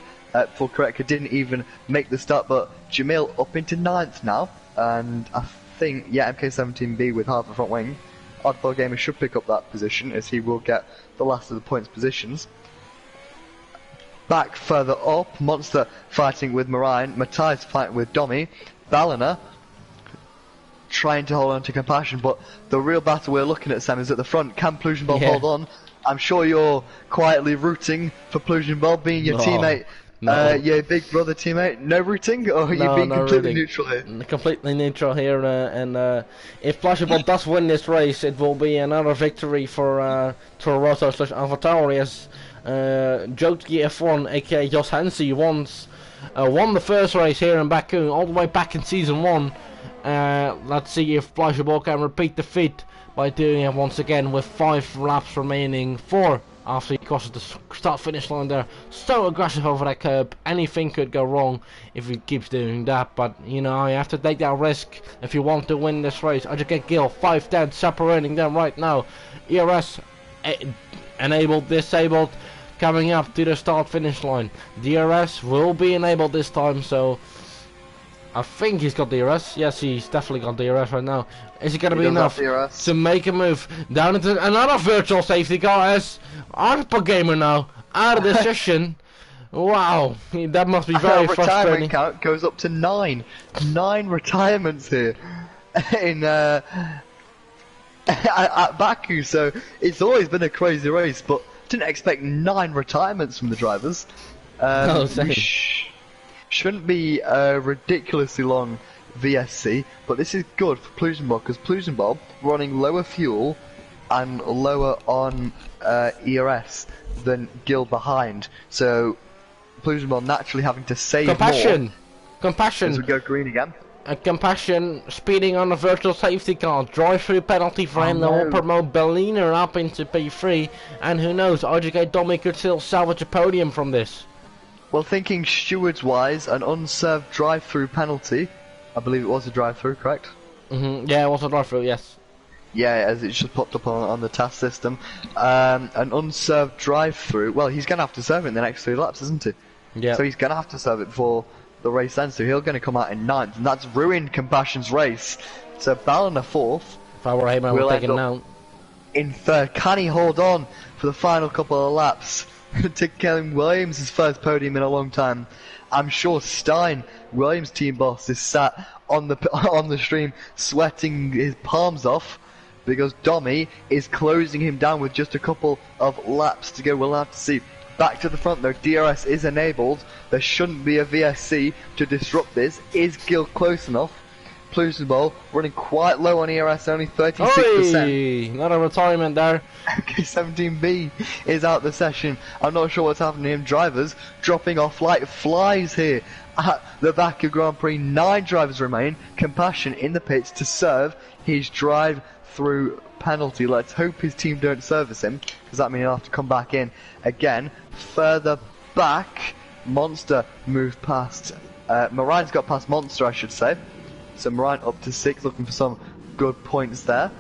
Full Koreka didn't even make the start, but Jamil up into 9th now, and I think, yeah, MK17B with half a front wing. Oddball Gamer should pick up that position, as he will get the last of the points positions. Back further up, Monster fighting with Marine, Matthias fighting with Domi, Ballina trying to hold on to Compassion, but the real battle we're looking at, Sam, is at the front. Can Pollution Bob hold on? I'm sure you're quietly rooting for Pollution Bob, being your teammate. Your big brother teammate. No rooting, or are you being completely neutral here? Completely neutral here, and if Pollution does win this race, it will be another victory for Toro/Alpha Tauri, as VRL F1, aka Josh Hensey, won the first race here in Baku, all the way back in season 1. Let's see if Pollution can repeat the feat by doing it once again with 5 laps remaining. 4 after he crosses the start-finish line there. So aggressive over that curb. Anything could go wrong if he keeps doing that, but you know, you have to take that risk if you want to win this race. I just get Gil 5-10 separating them right now. ERS enabled, disabled, coming up to the start-finish line. DRS will be enabled this time, so I think he's got DRS. Yes, he's definitely got DRS right now. Is it going to be enough to make a move down into another virtual safety car as Artpo Gamer now out of the session? Wow, that must be very frustrating. Retirement count goes up to 9. 9 retirements here in at Baku, so it's always been a crazy race, but didn't expect 9 retirements from the drivers. Shouldn't be a ridiculously long VSC, but this is good for Pollution Bob, because Pollution Bob running lower fuel and lower on ERS than Gil behind, so Pollution Bob naturally having to save more. Compassion as we go green again. Compassion speeding on a virtual safety car. Drive-through penalty for him. That will promote Bellina up into P3, and who knows, RGK Domi could still salvage a podium from this. Well, thinking stewards wise, an unserved drive-through penalty. I believe it was a drive-through, correct? Yeah, it was a drive-through, yes. Yeah, as it just popped up on the task system. An unserved drive-through. Well, he's going to have to serve it in the next 3 laps, isn't he? Yeah. So he's going to have to serve it before the race ends. So he's going to come out in 9th, and that's ruined Compassion's race. So Ballina 4th. If I were him, I would take it now. In 3rd. Can he hold on for the final couple of laps to Kevin Williams' first podium in a long time? I'm sure Stein, Williams' team boss, is sat on the stream sweating his palms off, because Domi is closing him down with just a couple of laps to go. We'll have to see. Back to the front though, DRS is enabled. There shouldn't be a VSC to disrupt this. Is Gil close enough? Pollution Bowl running quite low on ERS, only 36%. Not a retirement there. MK17B is out the session. I'm not sure what's happening to him. Drivers dropping off like flies here at the Baku Grand Prix. 9 drivers remain. Compassion in the pits to serve his drive-through penalty. Let's hope his team don't service him, because that means he'll have to come back in again. Further back, Monster moved past. Marine's got past Monster, I should say. So Marine up to 6, looking for some good points there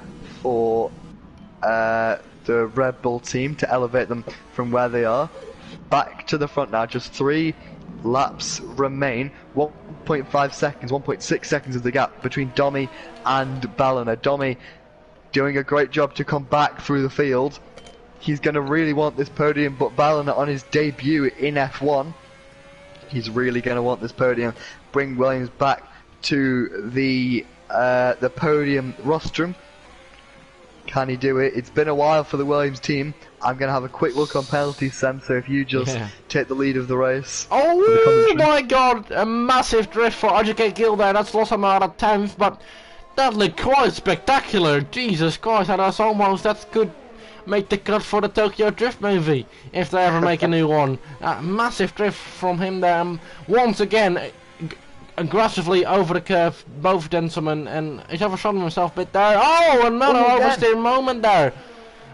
for the Red Bull team to elevate them from where they are. Back to the front now, just 3 laps remain. 1.5 seconds, 1.6 seconds of the gap between Domi and Ballina. Domi doing a great job to come back through the field. He's going to really want this podium, but Ballina on his debut in F1 He's really going to want this podium. Bring Williams back to the podium rostrum. Can he do it? It's been a while for the Williams team. I'm going to have a quick look on penalties, Sam, so if you just take the lead of the race. Oh my god, a massive drift for RJK Gill there. That's lost him out of 10th, but that looked quite spectacular. Jesus Christ, that could make the cut for the Tokyo Drift movie, if they ever make a new one. Massive drift from him there. Once again, aggressively over the curve, both gentlemen, and he's overshot himself a bit there. Oh, another oversteer moment there.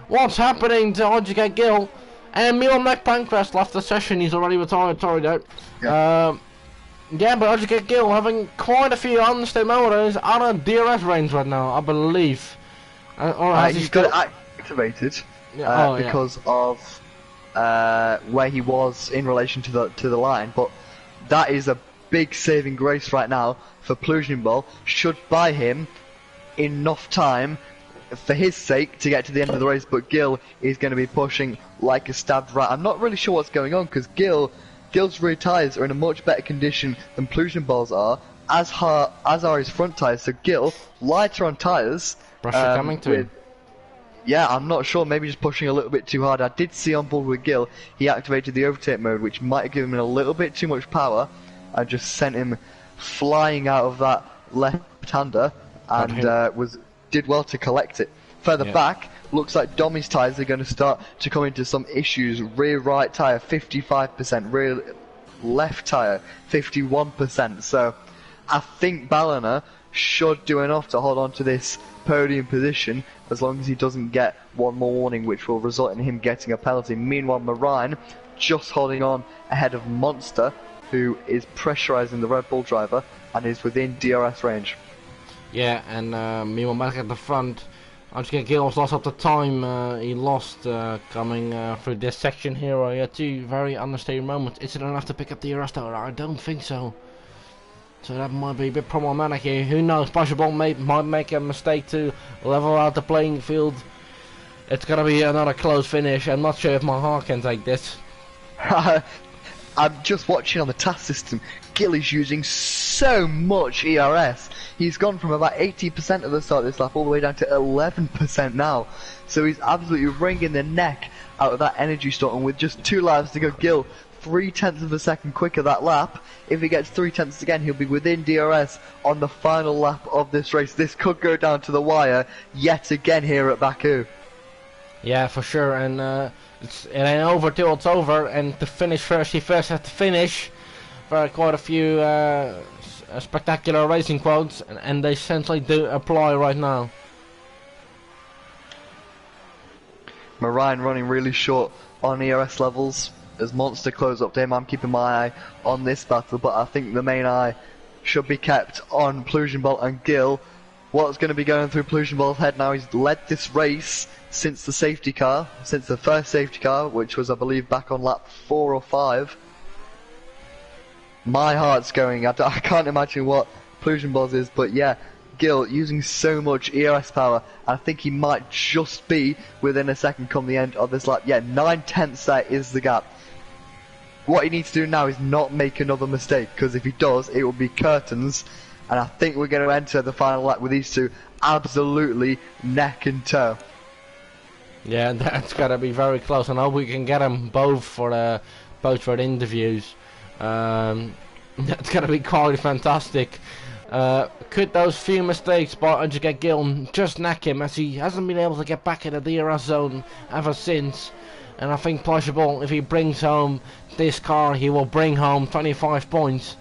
What's happening to RJK Gill? And Milan Mac Pancras left the session, he's already retired, sorry there. Yeah, but RJK Gill having quite a few understeer motors on a DRS range right now, I believe. Or has he's got it activated because of where he was in relation to the line, but that is a big saving grace right now for Plujinbol. Should buy him enough time for his sake to get to the end of the race, but Gill is going to be pushing like a stabbed rat. I'm not really sure what's going on because Gill's rear tyres are in a much better condition than Plujinbol's are, as are his front tyres. So Gill, lighter on tyres. Pressure coming to him. Yeah, I'm not sure, maybe just pushing a little bit too hard. I did see on board with Gill, he activated the overtake mode, which might have given him a little bit too much power, and just sent him flying out of that left-hander, and did well to collect it. Further back, looks like Domi's tyres are going to start to come into some issues. Rear right tyre, 55%, rear left tyre, 51%, so I think Ballina should do enough to hold on to this podium position as long as he doesn't get one more warning, which will result in him getting a penalty. Meanwhile, Marine just holding on ahead of Monster, who is pressurising the Red Bull driver and is within DRS range. Yeah, and meanwhile back at the front, RJK Gill lost up the time. He lost coming through this section here. He had two very understated moments. Is it enough to pick up the DRS though? I don't think so. So that might be a bit problematic here. Who knows? Possible might make a mistake to level out the playing field. It's gonna be another close finish. I'm not sure if my heart can take this. I'm just watching on the task system. Gill is using so much ERS. He's gone from about 80% at the start of this lap all the way down to 11% now. So he's absolutely wringing the neck out of that energy store. And with just 2 laps to go, Gill 0.3 of a second quicker that lap. If he gets 0.3 again, he'll be within DRS on the final lap of this race. This could go down to the wire yet again here at Baku. Yeah, for sure, and it ain't over till it's over, and to finish first, he first has to finish for quite a few spectacular racing quotes, and they essentially do apply right now. Marine running really short on ERS levels. As Monster close up to him, I'm keeping my eye on this battle, but I think the main eye should be kept on Plujinbol and Gill. What's going to be going through Plujinbol's head now? He's led this race since the first safety car, which was, I believe, back on lap 4 or 5. My heart's going. I can't imagine what Plujinbol's is, but yeah, Gill using so much ERS power. I think he might just be within a second come the end of this lap. Yeah, 9/10 there is the gap. What he needs to do now is not make another mistake, because if he does, it will be curtains. And I think we're going to enter the final lap with these two absolutely neck and toe. Yeah, that's got to be very close, and I hope we can get them both for the interviews. That's going to be quite fantastic. Could those few mistakes by RJK Gill just neck him, as he hasn't been able to get back in the DRS zone ever since? And I think possible, if he brings home this car, he will bring home 25 points.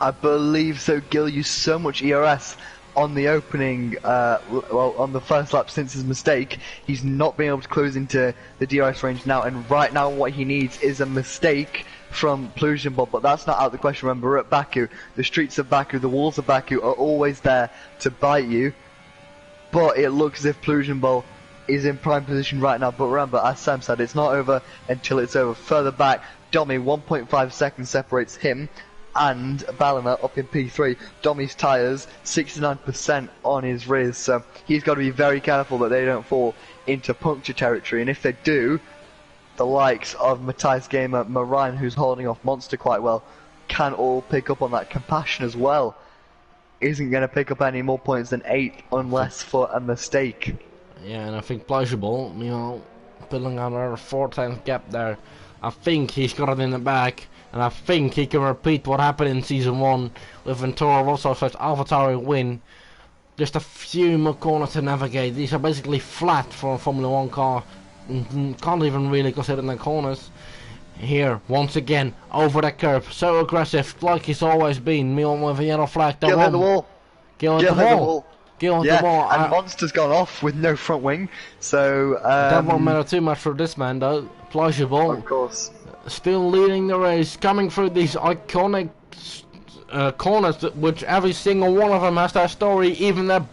I believe so. Gill used so much ERS on the opening, on the first lap since his mistake. He's not been able to close into the DRS range now, and right now what he needs is a mistake from Plujinbol, but that's not out of the question. Remember, we're at Baku. The streets of Baku, the walls of Baku are always there to bite you, but it looks as if Plujinbol is in prime position right now. But remember, as Sam said, it's not over until it's over. Further back, Domi, 1.5 seconds separates him and Ballina up in P3. Domi's tyres, 69% on his rears, so he's got to be very careful that they don't fall into puncture territory, and if they do, the likes of Matthias Gamer, Marine, who's holding off Monster quite well, can all pick up on that. Compassion as well isn't going to pick up any more points than 8 unless for a mistake. Yeah, and I think Pleasurable, you know, building on our 4 times gap there. I think he's got it in the bag, and I think he can repeat what happened in Season 1 with Ventura Rosso / AlphaTauri win. Just a few more corners to navigate. These are basically flat for a Formula 1 car. Can't even really consider the corners. Here, once again, over the curb. So aggressive, like he's always been. Me on with a yellow flag. Gil hit the wall. Gil hit the wall. Gil hit the wall. And Monster's gone off with no front wing. So, that won't matter too much for this man, though. Pleasurable. Of course. Still leading the race, coming through these iconic corners, which every single one of them has that story. Even the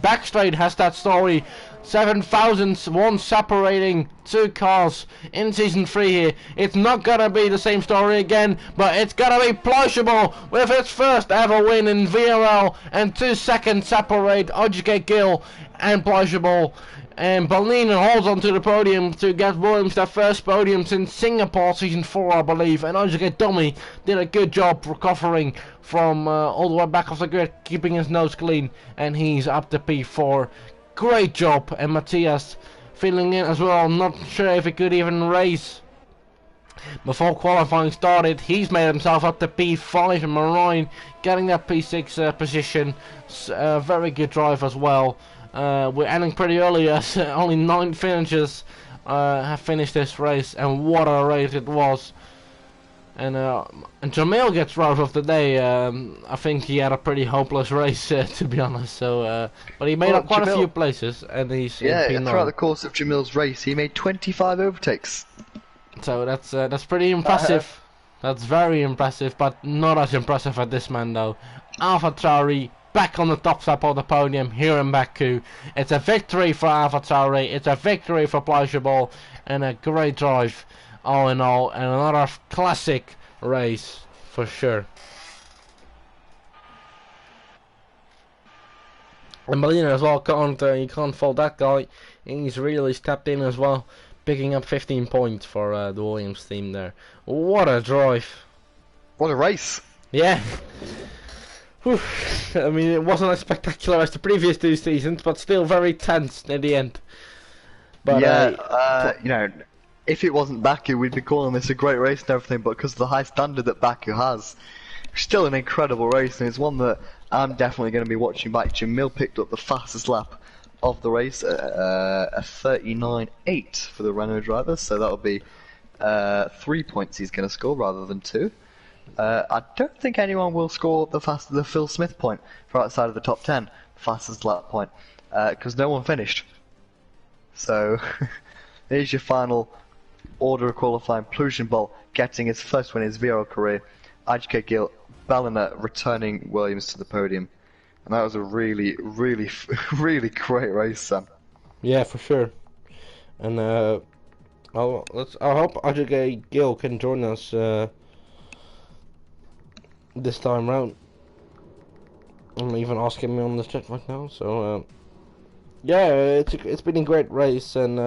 back straight has that story. 7 thousandths, one separating 2 cars in Season 3 here. It's not gonna be the same story again, but it's gonna be Pleasurable with its first ever win in VRL, and 2 seconds separate OGK Gill and Pleasurable. And Bernina holds on to the podium to get Williams their first podium since Singapore Season 4, I believe. And OGK Dummy did a good job recovering from all the way back off the grid, keeping his nose clean, and he's up to P4. Great job, and Matthias filling in as well. Not sure if he could even race before qualifying started. He's made himself up to P5, and Marine getting that P6 position. Very good drive as well. We're ending pretty early as only 9 finishers have finished this race, and what a race it was. And Jamil gets drive of the day. I think he had a pretty hopeless race, to be honest. So, but he made up quite a few places, and he's in P9. Throughout the course of Jamil's race, he made 25 overtakes. So that's pretty impressive. That's very impressive, but not as impressive as this man though. AlphaTauri back on the top step of the podium here in Baku. It's a victory for AlphaTauri. It's a victory for Pleasurable, and a great drive all in all, and another classic race for sure. And Molina as well, you can't fault that guy. He's really stepped in as well, picking up 15 points for the Williams team there. What a drive! What a race! Yeah. Whew. I mean, it wasn't as spectacular as the previous 2 seasons, but still very tense in the end. But yeah, you know, if it wasn't Baku, we'd be calling this a great race and everything, but because of the high standard that Baku has, it's still an incredible race, and it's one that I'm definitely going to be watching back. Jamil picked up the fastest lap of the race, a 39.8 for the Renault driver, so that'll be 3 points he's going to score rather than 2. I don't think anyone will score the Phil Smith point for outside of the top 10, fastest lap point, because no one finished. So, here's your final order of qualifying. Pleasurable getting his first win in his VRL career. IGK Gill, Ballina returning Williams to the podium. And that was a really, really, really great race, Sam. Yeah, for sure. And I hope IGK Gill can join us this time round. I'm even asking me on this chat right now. So yeah, it's been a great race, and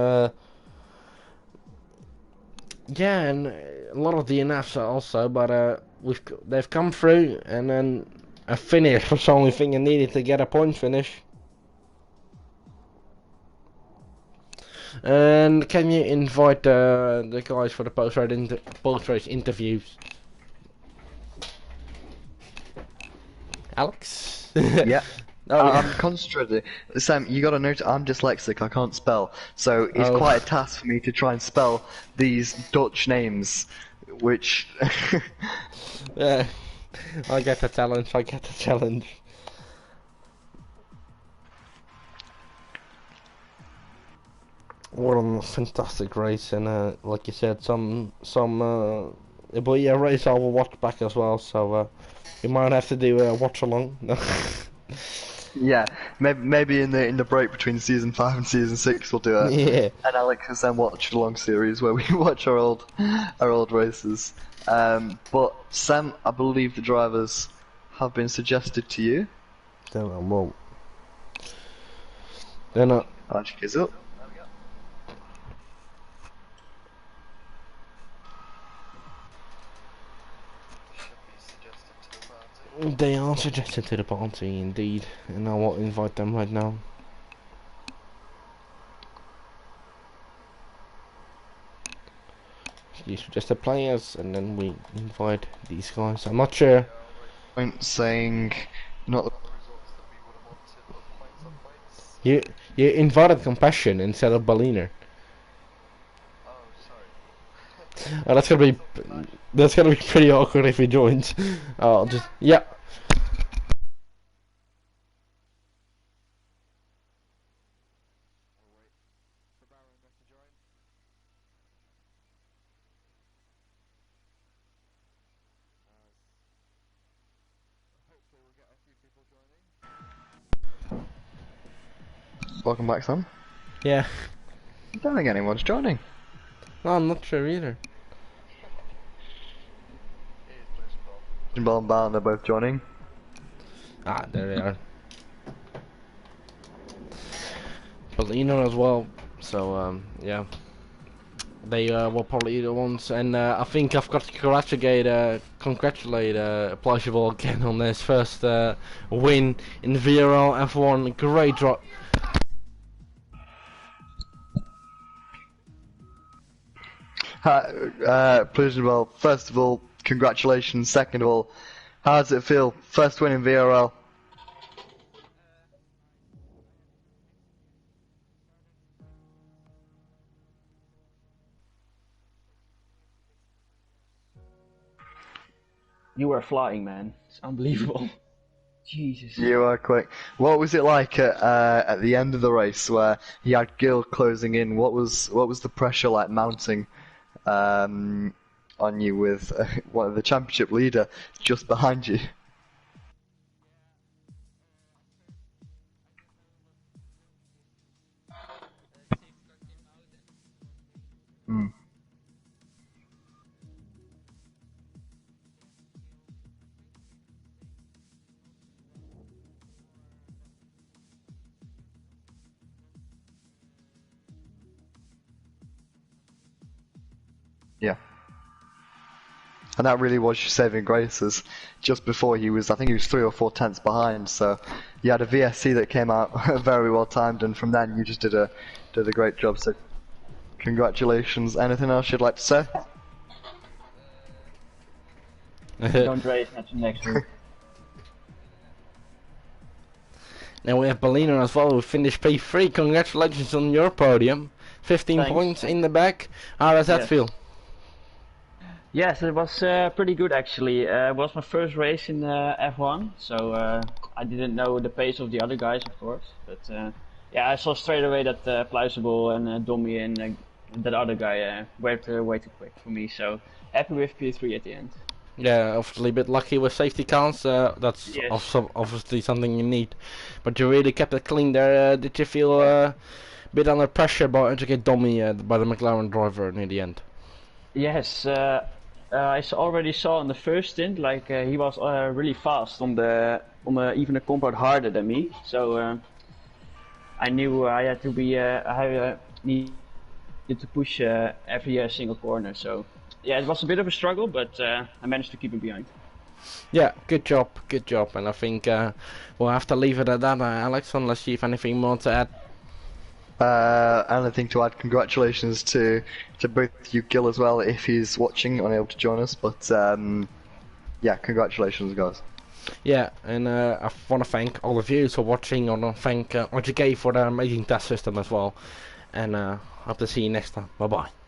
yeah, and a lot of DNFs also, but they've come through, and then a finish was the only thing you needed to get a point finish. And can you invite the guys for the post-race interviews? Alex? Yeah. Oh, I'm concentrating. Sam, you gotta note, I'm dyslexic, I can't spell. So it's quite a task for me to try and spell these Dutch names, which... Yeah, I get the challenge, What a fantastic race, and like you said, it'll be a race I will watch back as well, so you might have to do a watch along. Yeah, maybe in the break between season 5 and season 6 we'll do an Alex and Sam watch along series where we watch our old races. But Sam, I believe the drivers have been suggested to you. Then I won't. Then Magic is up. they are suggested to the party, indeed, and I will invite them right now. You suggest the players, and then we invite these guys. I'm not sure. Point saying not the You invited Compassion instead of Berliner. Oh, that's gonna be pretty awkward if he joins. I'll just yeah. Welcome back, Sam. Yeah. I don't think anyone's joining. No, I'm not sure either. Ball and Barn are both joining. Ah, there they are. Berliner as well. So yeah. They were probably the ones, and I think I've got to congratulate Pleasurable again on his first win in VRL F1. Great drop. Pleasure, well, first of all, congratulations. Second of all, how does it feel? First win in VRL. You were flying, man. It's unbelievable. Jesus. You are quick. What was it like at the end of the race where you had Gil closing in? What was the pressure like mounting on you with one of the championship leader just behind you? Hmm. Yeah. And that really was your saving graces. Just before I think he was 3 or 4 tenths behind. So you had a VSC that came out very well timed, and from then you just did a great job. So congratulations. Anything else you'd like to say? Don't race until next week. Now we have Berliner as well, who finished P3. Congratulations on your podium. 15 Thanks. points in the back. How does that Yes. feel? Yes, it was pretty good actually. It was my first race in F1, so I didn't know the pace of the other guys, of course. But yeah, I saw straight away that Plausible and Domi and that other guy went way too quick for me. So happy with P3 at the end. Yeah, obviously a bit lucky with safety cars. That's Yes. also obviously something you need. But you really kept it clean there. Did you feel a bit under pressure to get Domi by the McLaren driver near the end? Yes, already saw in the first stint like he was really fast on even a compound harder than me. So I knew I had to be I needed to push every single corner. So yeah, it was a bit of a struggle, but I managed to keep him behind. Yeah, good job, and I think we'll have to leave it at that, Alex, unless you have anything more to add. Anything to add? Congratulations to both you, Gil, as well, if he's watching, unable to join us. But yeah, congratulations, guys. Yeah, and I want to thank all of you for watching. I want to thank RGK for the amazing test system as well. And hope to see you next time. Bye bye.